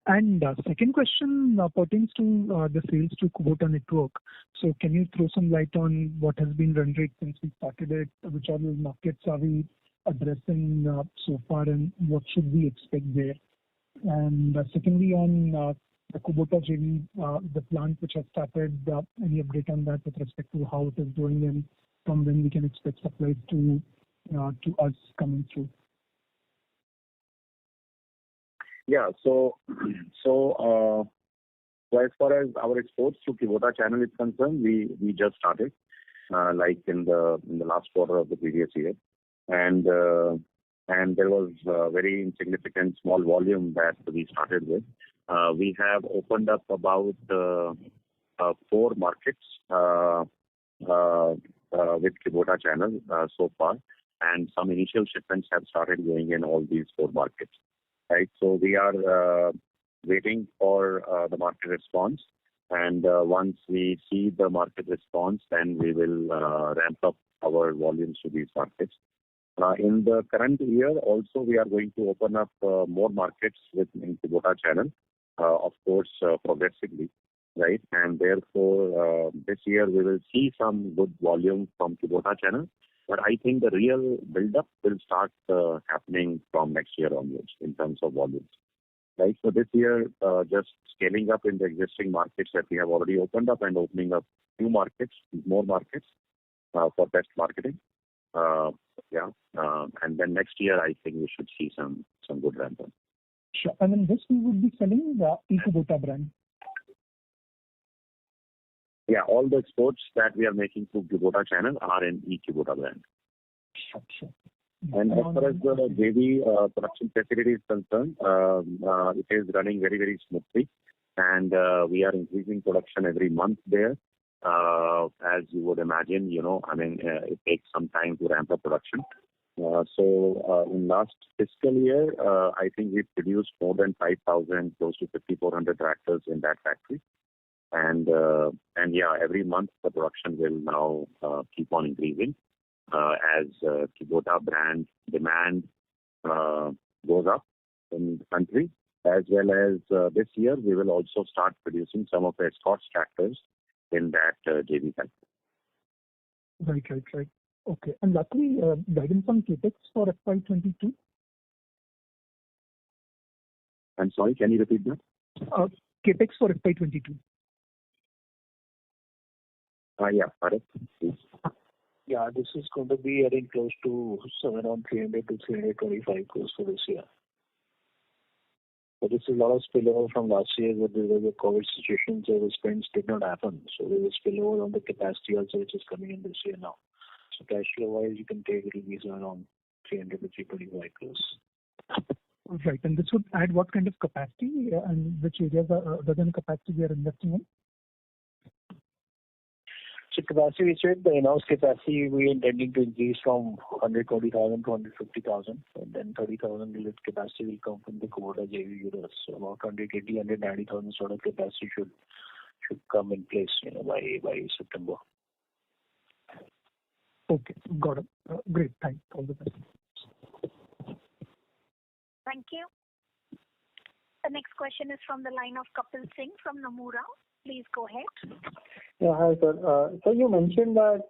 And second question pertains to the sales to Kubota network. So can you throw some light on what has been run rate since we started it? Which other markets are we addressing so far, and what should we expect there? And secondly, on the Kubota JV, the plant which has started, any update on that with respect to how it is doing and from when we can expect supplies to us coming through? Yeah. So as far as our exports to Kubota channel is concerned, we just started, like in the last quarter of the previous year, and there was a very insignificant small volume that we started with. We have opened up about 4 markets with Kubota channel so far, and some initial shipments have started going in all these 4 markets. Right, so we are waiting for the market response, and once we see the market response, then we will ramp up our volumes to these markets. In the current year, also we are going to open up more markets in Kubota channel, of course, progressively, right? And therefore, this year we will see some good volume from Kubota channel. But I think the real build-up will start happening from next year onwards in terms of volumes. Right. So this year, just scaling up in the existing markets that we have already opened up and opening up new markets, more markets for test marketing. And then next year, I think we should see some good ramp-up. Sure. And then this we would be selling the Kubota brand. Yeah, all the exports that we are making through Kubota channel are in e-Kubota brand. Sure. And as far as the JV production facility is concerned, it is running very, very smoothly. And we are increasing production every month there. As you would imagine, it takes some time to ramp up production. So in last fiscal year, I think we produced more than 5,000, close to 5,400 tractors in that factory. And yeah, every month the production will now keep on increasing as Kubota brand demand goes up in the country, as well as this year we will also start producing some of the Escorts tractors in that JV factory. Right. Okay. And lastly, guidance on CapEx for FY22? I'm sorry, can you repeat that? CapEx for FY22. Yeah, Bharat, please. Yeah, this is going to be, I think, close to somewhere around 300 to 325 crores for this year. But this is a lot of spillover from last year where there was a COVID situation, so the spends did not happen. So there was spillover on the capacity also, which is coming in this year now. So cash flow wise, you can take it will be around 300 to 325 crores. Right. And this would add what kind of capacity and which areas other than capacity we are investing in? So capacity, we said the in-house capacity we are intending to increase from 120,000 to 150,000, and then 30,000 capacity will come from the Kubota JV units. So about 180, 190,000 sort of capacity should come in place, by September. Okay, got it. Great, thanks. All the best. Thank you. The next question is from the line of Kapil Singh from Nomura. Please go ahead. Yeah, hi, sir. So you mentioned that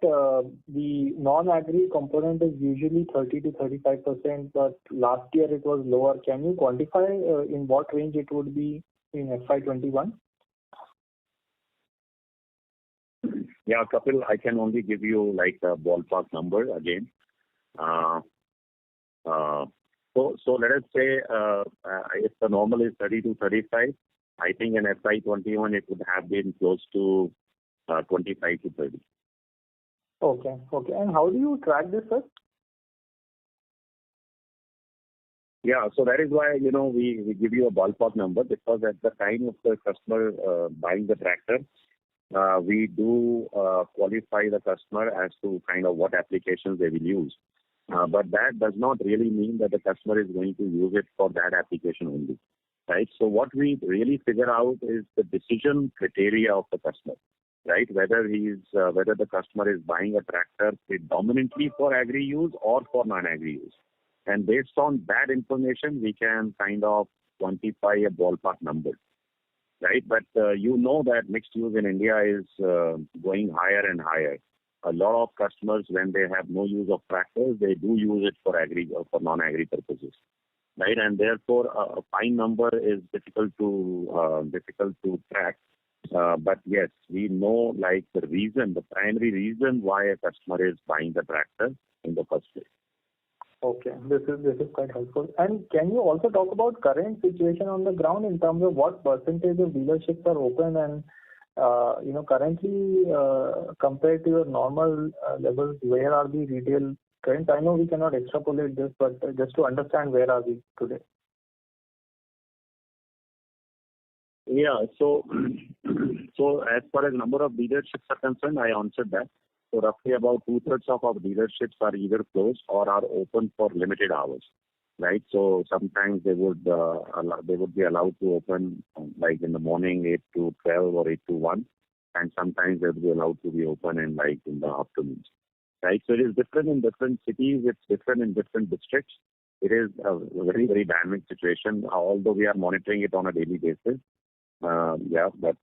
the non-agri component is usually 30 to 35%, but last year it was lower. Can you quantify in what range it would be in FY21? Yeah, Kapil, I can only give you like a ballpark number again. So let us say if the normal is 30 to 35, I think in FY21 it would have been close to 25 to 30. Okay. And how do you track this, sir? Yeah, so that is why, we give you a ballpark number, because at the time of the customer buying the tractor, we do qualify the customer as to kind of what applications they will use. But that does not really mean that the customer is going to use it for that application only, right? So what we really figure out is the decision criteria of the customer, right? Whether the customer is buying a tractor predominantly for agri use or for non-agri use. And based on that information, we can kind of quantify a ballpark number, right? But you know that mixed use in India is going higher and higher. A lot of customers, when they have no use of tractors, they do use it for agri or for non-agri purposes, right? And therefore, a fine number is difficult to track. But yes, we know like the primary reason why a customer is buying the tractor in the first place. Okay, this is quite helpful. And can you also talk about current situation on the ground in terms of what percentage of dealerships are open and currently compared to your normal levels, where are the retail trends? I know we cannot extrapolate this, but just to understand where are we today. Yeah, so as far as number of dealerships are concerned, I answered that. So roughly about 2/3 of our dealerships are either closed or are open for limited hours, right? So sometimes they would be allowed to open like in the morning 8 to 12 or 8 to 1, and sometimes they would be allowed to be open in the afternoons, right? So it is different in different cities. It's different in different districts. It is a very, very dynamic situation, although we are monitoring it on a daily basis. But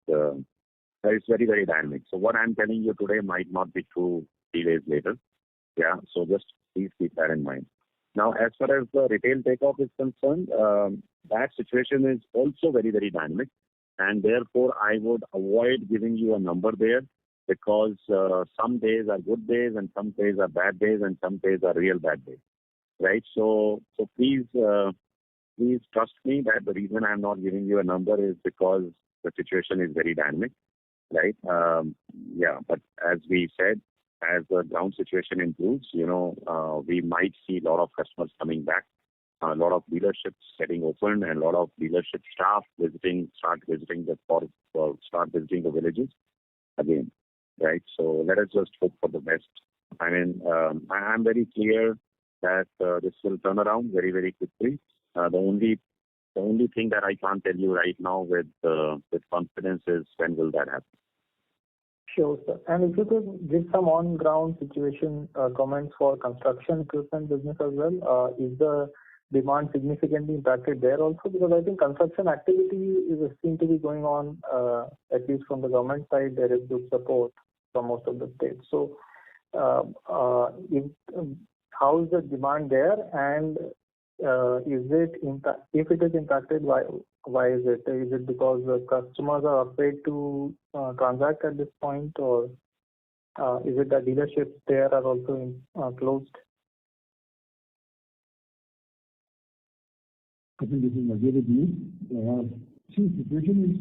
it's very, very dynamic. So what I'm telling you today might not be true 3 days later. Yeah, so just please keep that in mind. Now, as far as the retail takeoff is concerned, that situation is also very, very dynamic. And therefore, I would avoid giving you a number there, because some days are good days and some days are bad days and some days are real bad days, right? So please trust me that the reason I'm not giving you a number is because the situation is very dynamic. right? Yeah, but as we said, as the ground situation improves, we might see a lot of customers coming back, a lot of dealerships getting open, and a lot of dealership staff start visiting the villages again, right? So let us just hope for the best. I mean, I'm very clear that this will turn around very, very quickly. The only thing that I can't tell you right now with confidence is when will that happen. Sure, sir. And if you could give some on-ground situation comments for construction equipment business as well. Is the demand significantly impacted there also? Because I think construction activity seems to be going on, at least from the government side, there is good support from most of the states. So, how is the demand there, and if it is impacted, why is it? Is it because the customers are afraid to transact at this point, or is it that dealerships there are also closed? I think this is a very good news. See, the situation is,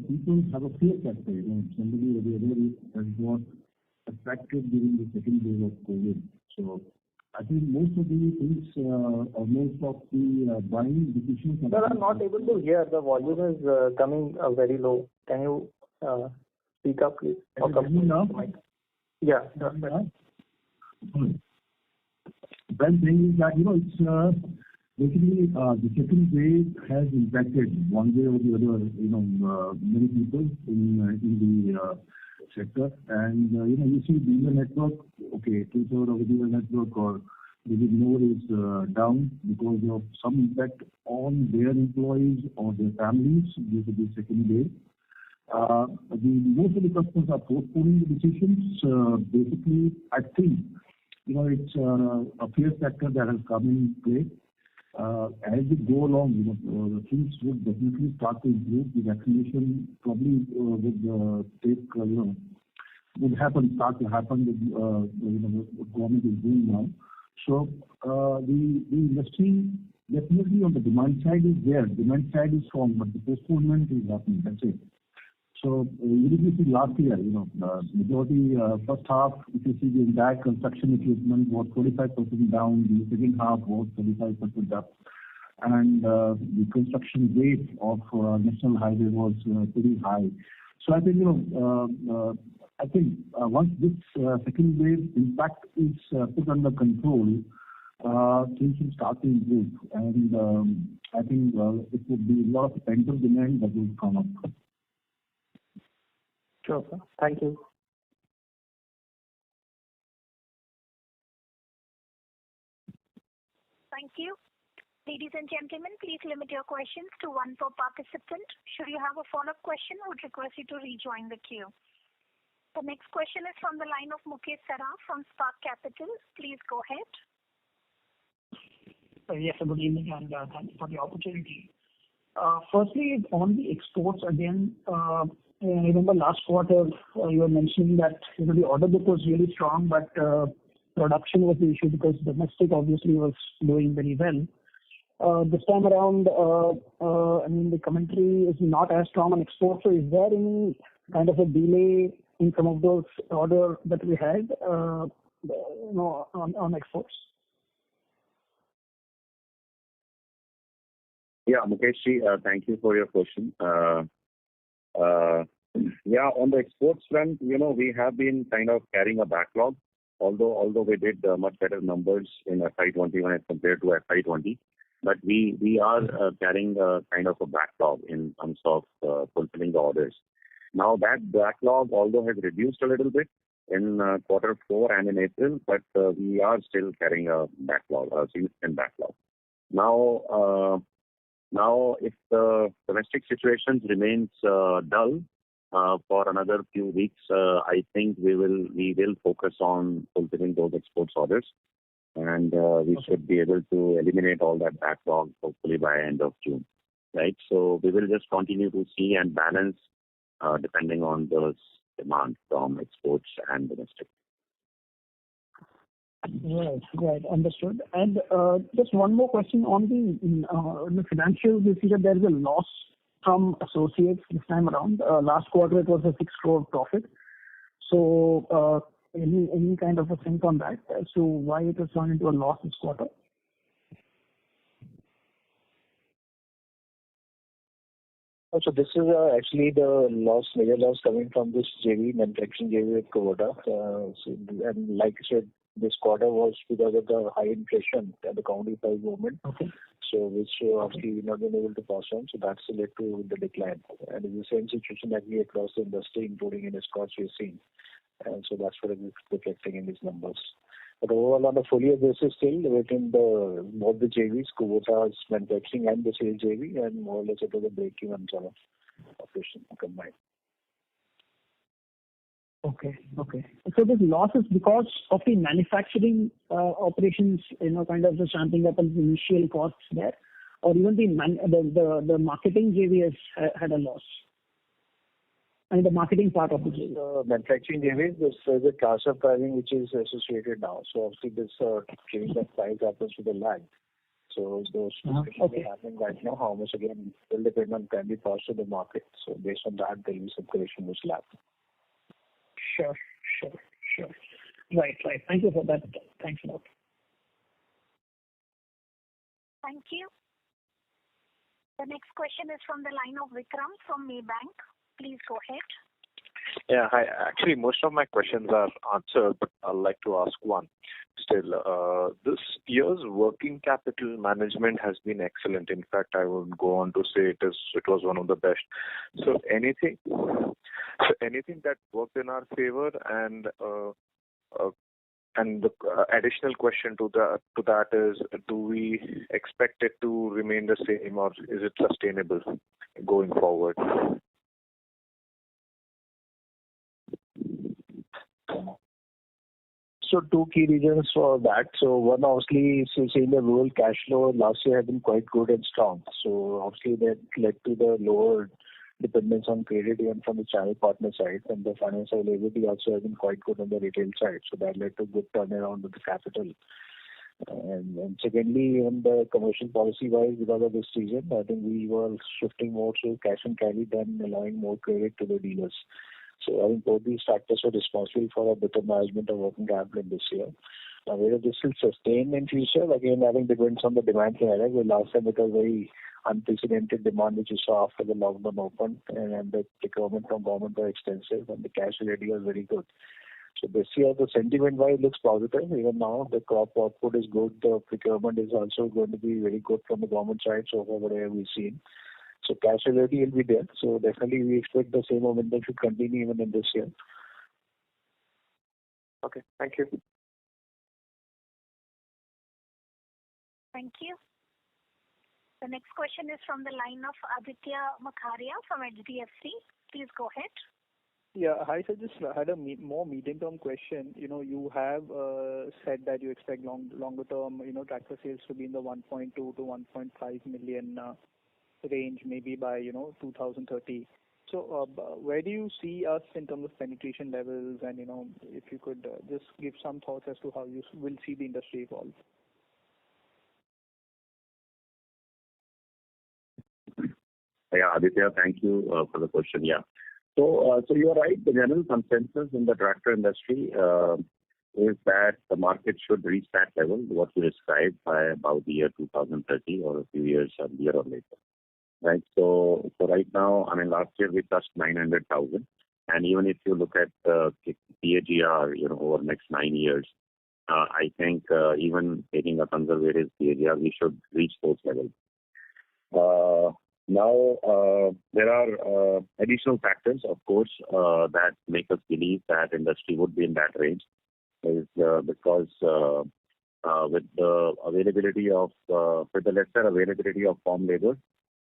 people have a fear factor. Somebody or the other has got affected during the second wave of COVID. So I think most of the things, or most of the buying decisions. Sir, I'm not able to hear. The volume is coming very low. Can you speak up, please? Can you hear me now? Yeah. What I'm saying is that, it's basically the second wave has impacted one way or the other, many people in the sector. And, you see dealer network, okay, 2/3 of the dealer network or maybe more is down because of some impact on their employees or their families due to the second wave. Most of the customers are postponing the decisions. Basically, I think, it's a fear factor that has come in play. As we go along, things would definitely start to improve. The vaccination probably start to happen with what government is doing now. So the industry definitely on the demand side is there. Demand side is strong, but the postponement is happening. That's it. So if you see last year, majority first half, if you see the entire construction equipment was 45% down, the second half was 35% up, and the construction rate of national highway was pretty high. So I think once this second wave impact is put under control, things will start to improve, and I think it would be a lot of pent-up demand that will come up. Sure, sir. Thank you. Thank you. Ladies and gentlemen, please limit your questions to one per participant. Should you have a follow-up question, I would request you to rejoin the queue. The next question is from the line of Mukesh Saraf from Spark Capital. Please go ahead. Yes, good evening, and thanks for the opportunity. Firstly, on the exports again, I remember last quarter you were mentioning that the order book was really strong, but production was the issue because domestic obviously was doing very well. This time around, the commentary is not as strong on exports. So is there any kind of a delay in some of those orders that we had, on exports? Yeah, Mukesh, thank you for your question. On the exports front, we have been kind of carrying a backlog, although we did much better numbers in FY21 as compared to FY20. But we are carrying kind of a backlog in terms of fulfilling the orders. Now that backlog, although has reduced a little bit in Q4 and in April, but we are still carrying a backlog, a significant backlog. Now, if the domestic situation remains dull for another few weeks, I think we will focus on fulfilling those exports orders, and we should be able to eliminate all that backlog hopefully by end of June, right? So we will just continue to see and balance depending on those demand from exports and domestic. Right, understood. And just one more question on the financials. You see that there is a loss from associates this time around. Last quarter it was a 6 crore profit. So any kind of a sense on that as to why it has turned into a loss this quarter? So this is actually the major loss coming from this manufacturing JV with Kubota. And like I said, this quarter was because of the high inflation at the county price movement. Okay. So which obviously we've not been able to pass on. So that's led to the decline. And it's the same situation that we across the industry, including in Escorts, we're seeing. And so that's what is reflecting in these numbers. But overall, on a full year basis, still within both the JVs, Kubota's manufacturing and the sales JV, and more or less it was a break-even sort of operation combined. Okay. So this loss is because of the manufacturing operations, kind of just ramping up on the initial costs there, or even the marketing JV has had a loss? And the marketing part of the JV. The manufacturing JV, this is a transfer pricing which is associated now. So obviously this change of price happens with a lag. So those discussions are happening right now. How much again will depend on can be passed to the market. So based on that, there will be some correction which will happen. Sure. Right. Thank you for that. Thanks a lot. Thank you. The next question is from the line of Vikram from Maybank. Please go ahead. Yeah, hi. Actually, most of my questions are answered, but I'd like to ask one. Still, this year's working capital management has been excellent. In fact, I would go on to say it was one of the best. So anything that worked in our favor, and the additional question to that is, do we expect it to remain the same, or is it sustainable going forward? So two key reasons for that. So one, obviously, seeing the rural cash flow last year had been quite good and strong. So obviously that led to the lower dependence on credit even from the channel partner side, and the financial availability also has been quite good on the retail side. So that led to good turnaround of the capital. And secondly, on the commercial policy wise, because of this season, I think we were shifting more to cash and carry than allowing more credit to the dealers. So I think both these factors are responsible for a better management of working capital in this year. Now, whether this will sustain in future, again, I think depends on the demand scenario. The last time it was very unprecedented demand which you saw after the lockdown opened, and the procurement from government were extensive, and the cash ready was very good. So this year, the sentiment-wise looks positive. Even now, the crop output is good. The procurement is also going to be very good from the government side, so far whatever we've seen. So cash availability will be there. So definitely we expect the same momentum should continue even in this year. Okay, thank you. Thank you. The next question is from the line of Aditya Makharia from HDFC. Please go ahead. Yeah, hi sir. Just had a more medium-term question. You have said that you expect longer term, tractor sales to be in the 1.2 to 1.5 million range, maybe by 2030. So where do you see us in terms of penetration levels, and if you could just give some thoughts as to how you will see the industry evolve? Yeah, Aditya, thank you for the question. Yeah. So you are right. The general consensus in the tractor industry is that the market should reach that level, what you described, by about the year 2030 or a few years earlier or later. Right. So right now, I mean, last year we touched 900,000, and even if you look at CAGR, over the next 9 years, I think even taking a conservative CAGR, we should reach those levels. Now, there are additional factors, of course, that make us believe that industry would be in that range, because with the availability of with the lesser availability of farm labor,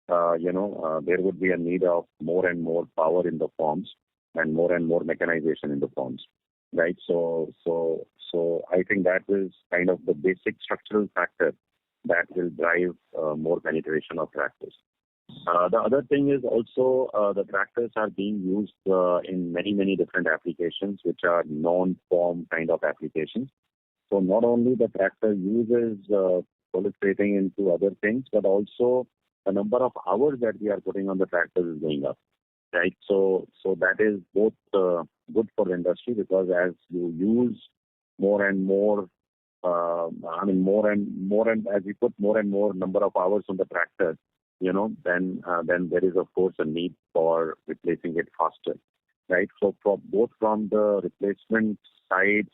there would be a need of more and more power in the farms and more mechanization in the farms, right? So I think that is kind of the basic structural factor that will drive more penetration of tractors. The other thing is also the tractors are being used in many different applications, which are non-farm kind of applications. So not only the tractor uses proliferating into other things, but also the number of hours that we are putting on the tractors is going up, right? So that is both good for the industry, because as you use more and more, more and as we put more and more number of hours on the tractor, then there is of course a need for replacing it faster, right? So both from the replacement side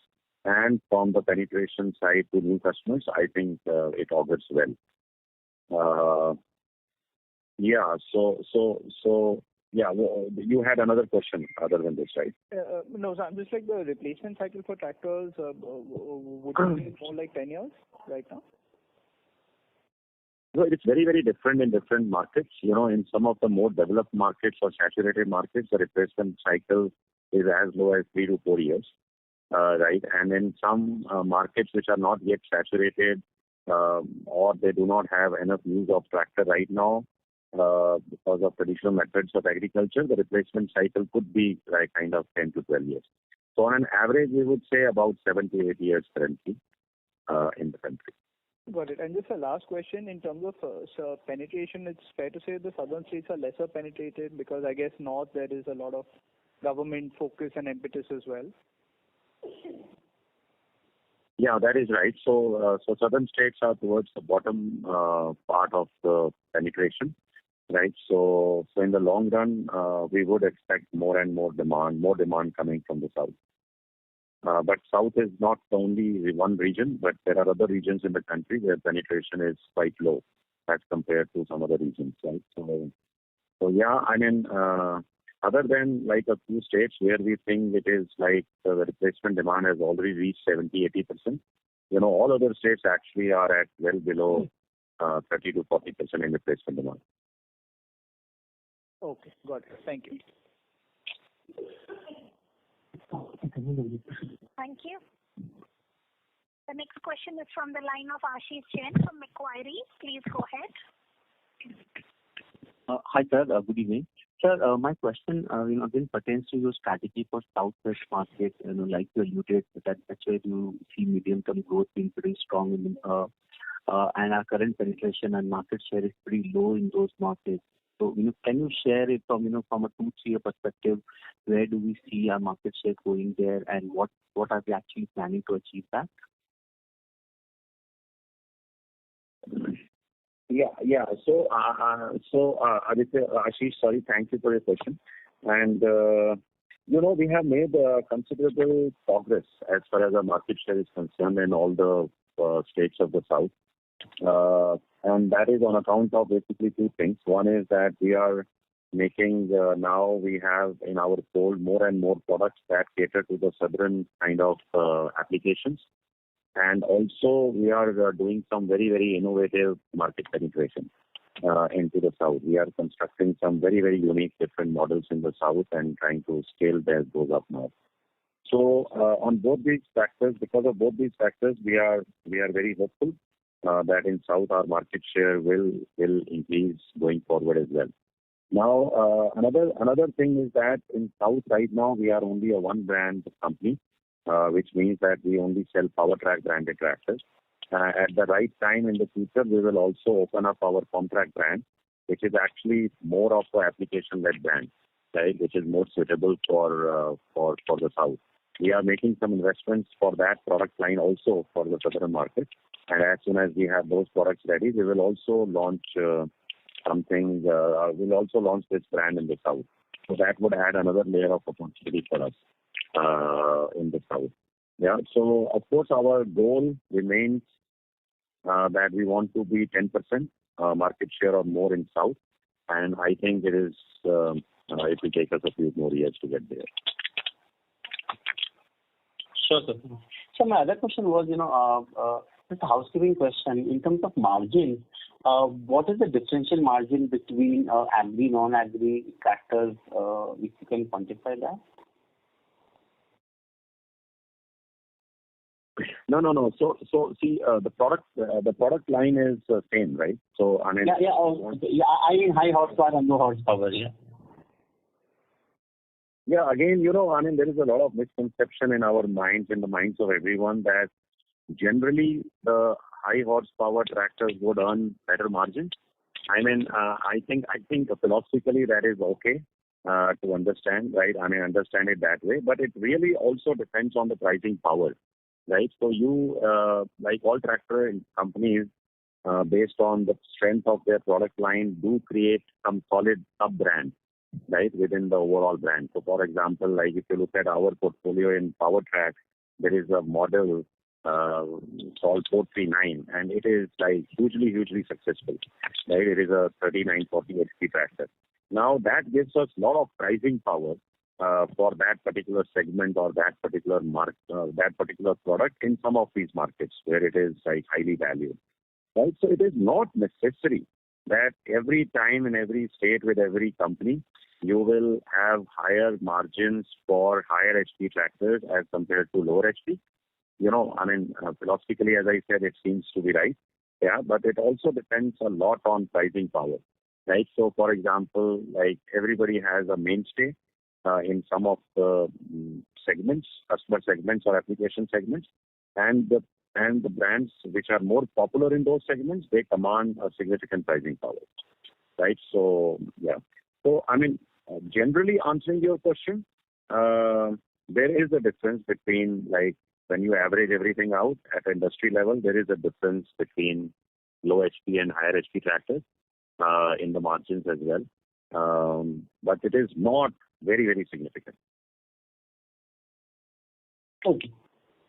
and from the penetration side to new customers, I think it augurs well. Yeah. You had another question other than this, right? No, sir, just like the replacement cycle for tractors, would it be more like 10 years right now? No, it's very, very different in different markets. In some of the more developed markets or saturated markets, the replacement cycle is as low as 3 to 4 years, right? And in some markets which are not yet saturated, or they do not have enough use of tractor right now, because of traditional methods of agriculture, the replacement cycle could be like kind of 10 to 12 years. So on an average, we would say about 7 to 8 years currently in the country. Got it. And just a last question, in terms of penetration, it's fair to say the southern states are lesser penetrated, because I guess north there is a lot of government focus and impetus as well. Yeah, that is right. So southern states are towards the bottom part of the penetration, right? So in the long run, we would expect more and more demand coming from the south. But south is not only one region, but there are other regions in the country where penetration is quite low as compared to some other regions, right? So yeah, other than like a few states where we think it is like the replacement demand has already reached 70-80%, all other states actually are at well below 30 to 40% in replacement demand. Okay, got it. Thank you. Thank you. The next question is from the line of Ashish Jain from Macquarie. Please go ahead. Hi, sir. Good evening. Sir, my question, again pertains to your strategy for Southwest market. Like you alluded that's where you see medium-term growth being pretty strong and our current penetration and market share is pretty low in those markets. So, can you share it from a 2-3 year perspective, where do we see our market share going there, and what are we actually planning to achieve that? Yeah. So Aditya, Ashish, sorry, thank you for your question. And we have made considerable progress as far as our market share is concerned in all the states of the south. And that is on account of basically two things. One is that we are making, now we have in our fold more and more products that cater to the southern kind of applications. And also we are doing some very, very innovative market penetration into the south. We are constructing some very, very unique different models in the south and trying to scale those up now. So on both these factors, because of both these factors, we are very hopeful that in south our market share will increase going forward as well. Now another thing is that in south right now we are only a one brand company, which means that we only sell PowerTrack branded tractors. At the right time in the future, we will also open up our Comtrack brand, which is actually more of an application-led brand, right? Which is more suitable for the south. We are making some investments for that product line also for the southern market. And as soon as we have those products ready, we will also launch we'll also launch this brand in the south. So that would add another layer of opportunity for us in the south. Yeah. So of course our goal remains that we want to be 10% market share or more in south, and I think it will take us a few more years to get there. Sure, sir. So my other question was, just a housekeeping question. In terms of margin, what is the differential margin between agri, non-agri tractors, if you can quantify that? No. So see, the product line is the same, right? So I mean. Yeah. I mean high horsepower and low horsepower. Yeah. Yeah. Again, there is a lot of misconception in our minds, in the minds of everyone, that generally the high horsepower tractors would earn better margins, I mean, I think philosophically that is okay to understand, right? I mean, understand it that way, but it really also depends on the pricing power, right? So you, like all tractor companies, based on the strength of their product line, do create some solid sub-brands, right, within the overall brand. So, for example, like if you look at our portfolio in PowerTrack, there is a model called 439, and it is like hugely successful, right? It is a 3940 HP tractor. Now that gives us a lot of pricing power for that particular segment or that particular that particular product in some of these markets where it is like highly valued, right? So it is not necessary that every time in every state with every company you will have higher margins for higher HP tractors as compared to lower HP. You know, I mean, philosophically, as I said, it seems to be right. Yeah, but it also depends a lot on pricing power, right? So, for example, like everybody has a mainstay in some of the segments, customer segments or application segments, and the brands which are more popular in those segments, they command a significant pricing power, right? So, yeah. So, I mean, generally answering your question, there is a difference between like when you average everything out at industry level, there is a difference between low HP and higher HP tractors in the margins as well. But it is not very significant. Okay.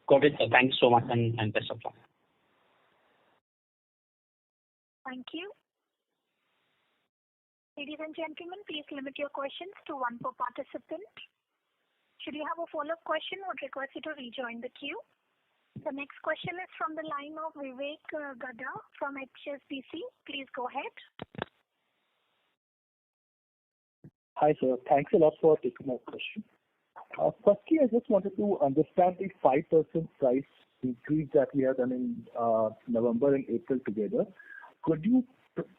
Got it, sir. Thanks so much and best of luck. Thank you. Ladies and gentlemen, please limit your questions to one per participant. Should you have a follow-up question, I would request you to rejoin the queue. The next question is from the line of Vivek Gada from HSBC. Please go ahead. Hi, sir. Thanks a lot for taking my question. Firstly, I just wanted to understand the 5% price increase that we have done in November and April together. Could you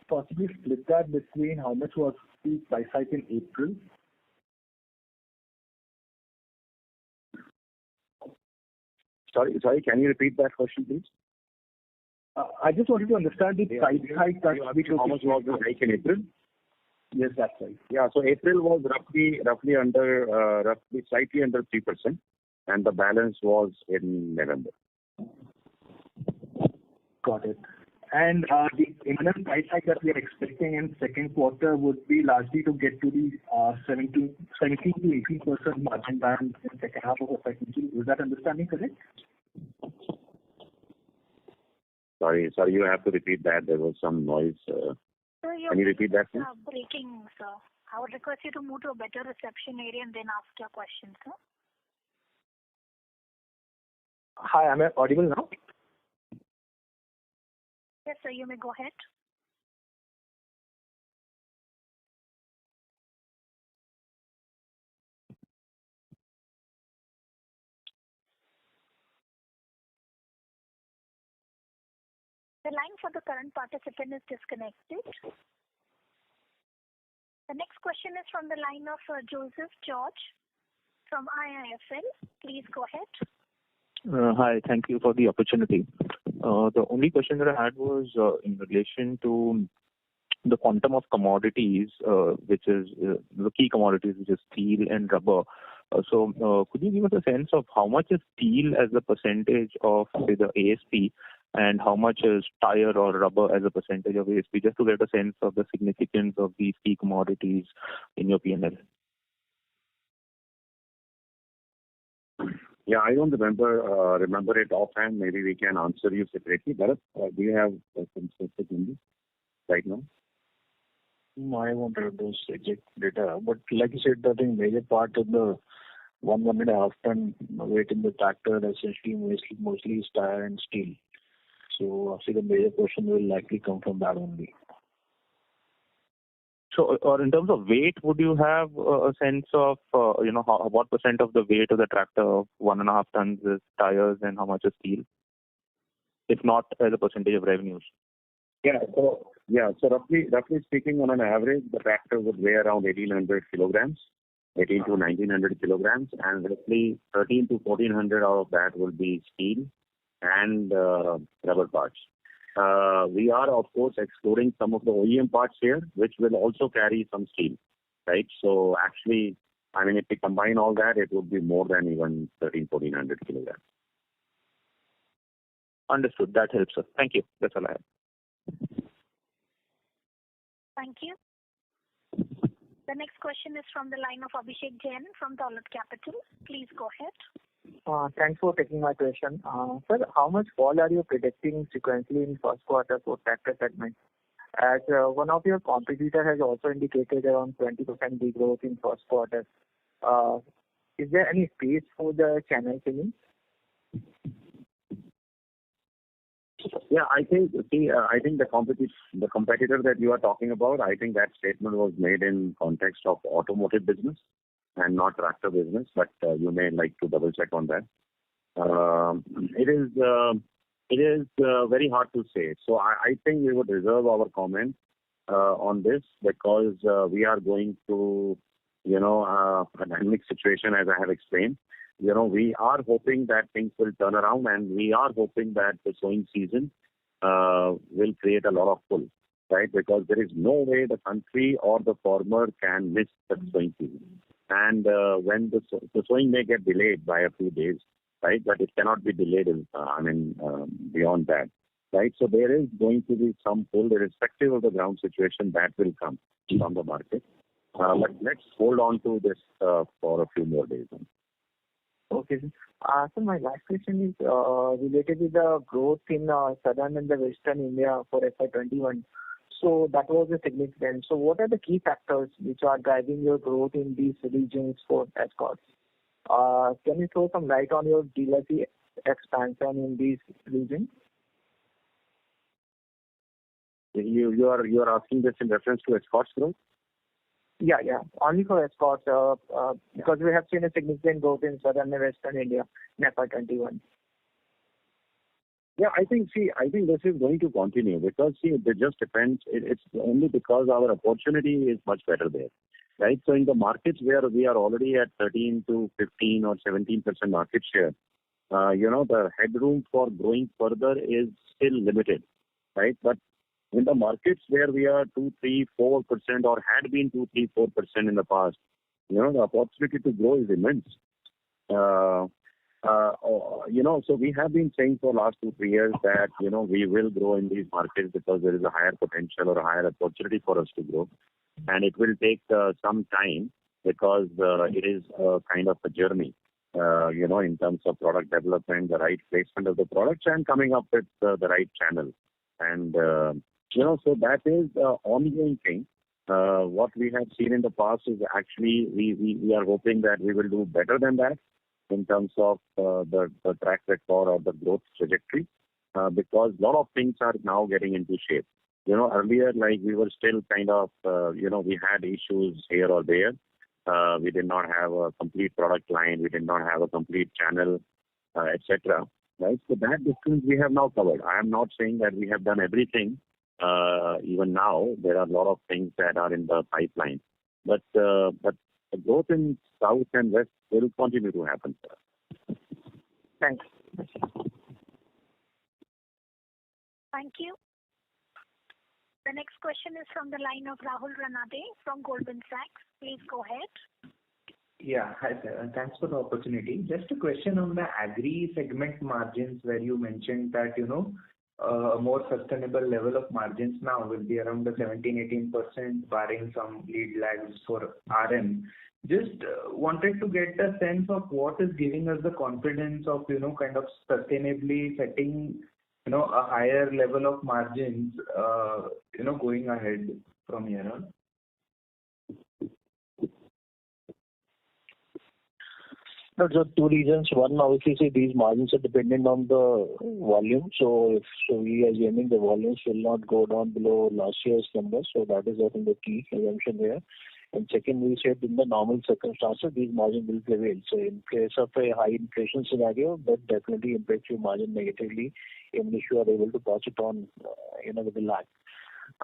possibly split that between how much was the price hike in April? Sorry, can you repeat that question, please? I just wanted to understand the price hike that we took. How much was the hike in April? Yes, that's right. Yeah, so April was roughly slightly under 3%, and the balance was in November. Got it. And the imminent price hike that we are expecting in second quarter would be largely to get to the 17 to 18% margin band in second half of the FY20. Is that understanding correct? Sorry, you have to repeat that. There was some noise. Can you repeat that, please? Breaking, sir. I would request you to move to a better reception area and then ask your question, sir. Hi, am I audible now? Yes, sir, you may go ahead. The line for the current participant is disconnected. The next question is from the line of Joseph George from IIFL. Please go ahead. Hi, thank you for the opportunity. The only question that I had was in relation to the quantum of commodities, which is the key commodities, which is steel and rubber. So could you give us a sense of how much is steel as a percentage of, say, the ASP, and how much is tire or rubber as a percentage of ASP, just to get a sense of the significance of these key commodities in your P&L? Yeah, I don't remember it offhand. Maybe we can answer you separately. Bharat, do you have some specific in this right now? No, I won't have those exact data. But like you said, I think major part of the 1.5 ton weight in the tractor essentially mostly is tire and steel. So obviously the major portion will likely come from that only. So, or in terms of weight, would you have a sense of, what percent of the weight of the tractor of 1.5 tons is tires and how much is steel? If not as a percentage of revenues. So roughly speaking, on an average, the tractor would weigh around 1,800 kilograms, 18 to 1,900 kilograms, and roughly 13 to 1,400 out of that will be steel and rubber parts. We are, of course, exploring some of the OEM parts here, which will also carry some steel, right? So actually, I mean, if we combine all that, it would be more than even 1,400 kilograms. Understood. That helps, sir. Thank you. That's all I have. Thank you. The next question is from the line of Abhishek Jain from Dolat Capital. Please go ahead. Thanks for taking my question. Sir, how much fall are you predicting sequentially in first quarter for tractor segment? As one of your competitor has also indicated around 20% degrowth in first quarter. Is there any space for the channel filling? Yeah, I think the competitor that you are talking about, I think that statement was made in context of automotive business and not tractor business, but you may like to double check on that. It is very hard to say. So I think we would reserve our comment on this because we are going through, a dynamic situation as I have explained. We are hoping that things will turn around, and we are hoping that the sowing season will create a lot of pull, right? Because there is no way the country or the farmer can miss the sowing season. And when the sowing may get delayed by a few days, right? But it cannot be delayed, beyond that, right? So there is going to be some pull, irrespective of the ground situation, that will come from the market. But let's hold on to this for a few more days. Okay. So my last question is related to the growth in southern and the western India for FY21. So that was a significant. So what are the key factors which are driving your growth in these regions for Escorts? Can you throw some light on your dealership expansion in these regions? You are asking this in reference to Escorts growth? Yeah. Only for Escorts, because we have seen a significant growth in southern and western India in FY21. Yeah, I think this is going to continue because it just depends. It's only because our opportunity is much better there, right? So in the markets where we are already at 13 to 15 or 17% market share, the headroom for growing further is still limited, right? But in the markets where we are 2, 3, 4% or had been 2, 3, 4% in the past, the opportunity to grow is immense. So we have been saying for the last 2, 3 years that, we will grow in these markets because there is a higher potential or a higher opportunity for us to grow. And it will take some time because it is a kind of a journey, in terms of product development, the right placement of the products and coming up with the right channel. And, so that is an ongoing thing. What we have seen in the past is actually we are hoping that we will do better than that in terms of the track record or the growth trajectory, because a lot of things are now getting into shape. Earlier, like we were still kind of, we had issues here or there. We did not have a complete product line. We did not have a complete channel, etc. Right? So that distance we have now covered. I am not saying that we have done everything. Even now, there are a lot of things that are in the pipeline. But the growth in south and west will continue to happen, sir. Thanks. Thank you. The next question is from the line of Rahul Ranade from Goldman Sachs. Please go ahead. Yeah. Hi, sir. Thanks for the opportunity. Just a question on the agri segment margins, where you mentioned that, a more sustainable level of margins now will be around the 17-18%, barring some lead lags for RM. Just wanted to get a sense of what is giving us the confidence of, kind of sustainably setting, a higher level of margins, going ahead from here on. So two reasons. One, obviously, these margins are dependent on the volume. So we are assuming the volumes will not go down below last year's numbers. So that is, I think, the key assumption there. And second, we said in the normal circumstances, these margins will prevail. So in case of a high inflation scenario, that definitely impacts your margin negatively, even if you are able to pass it on, with a lag.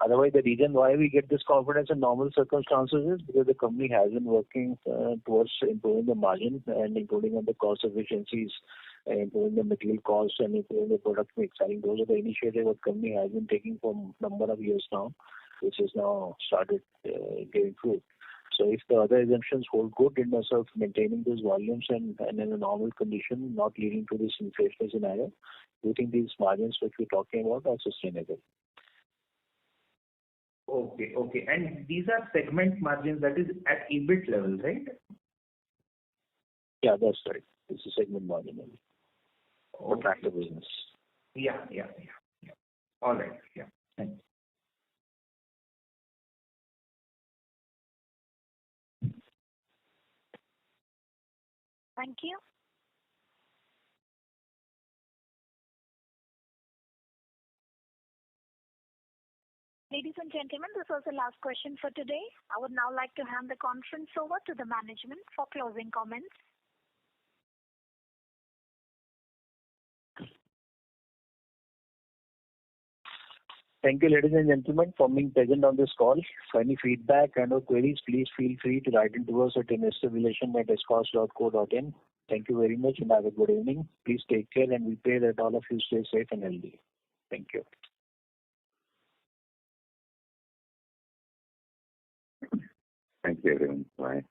Otherwise, the reason why we get this confidence in normal circumstances is because the company has been working towards improving the margin and including on the cost efficiencies improving the material cost and improving the product mix. I think those are the initiatives what company has been taking for number of years now, which has now started giving fruit. So if the other assumptions hold good in terms of maintaining those volumes and in a normal condition, not leading to this inflationary scenario, do you think these margins which we're talking about are sustainable? Okay. And these are segment margins, that is at EBIT level, right? Yeah, that's right. It's a segment margin only for tractor business. Yeah. All right. Yeah. Thanks. Thank you. Ladies and gentlemen, this was the last question for today. I would now like to hand the conference over to the management for closing comments. Thank you, ladies and gentlemen, for being present on this call. For any feedback and/or queries, please feel free to write into us at investorrelations@escorts.co.in. Thank you very much and have a good evening. Please take care, and we pray that all of you stay safe and healthy. Thank you. Thank you, everyone. Bye.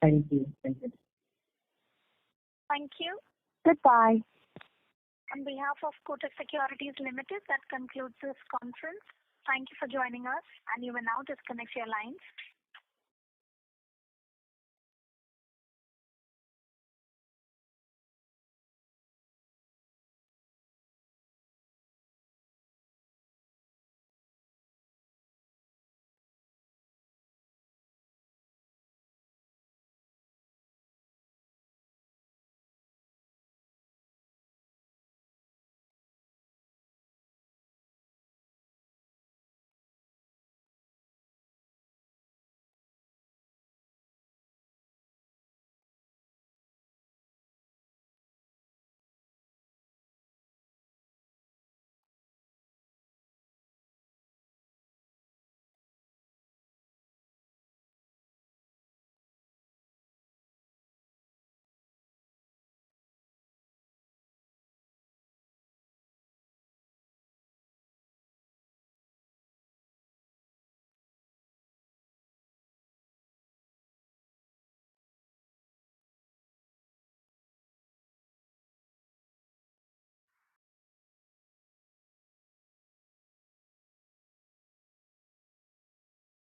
Thank you. Thank you. Thank you. Goodbye. On behalf of Kotak Securities Limited, that concludes this conference. Thank you for joining us, and you may now disconnect your lines.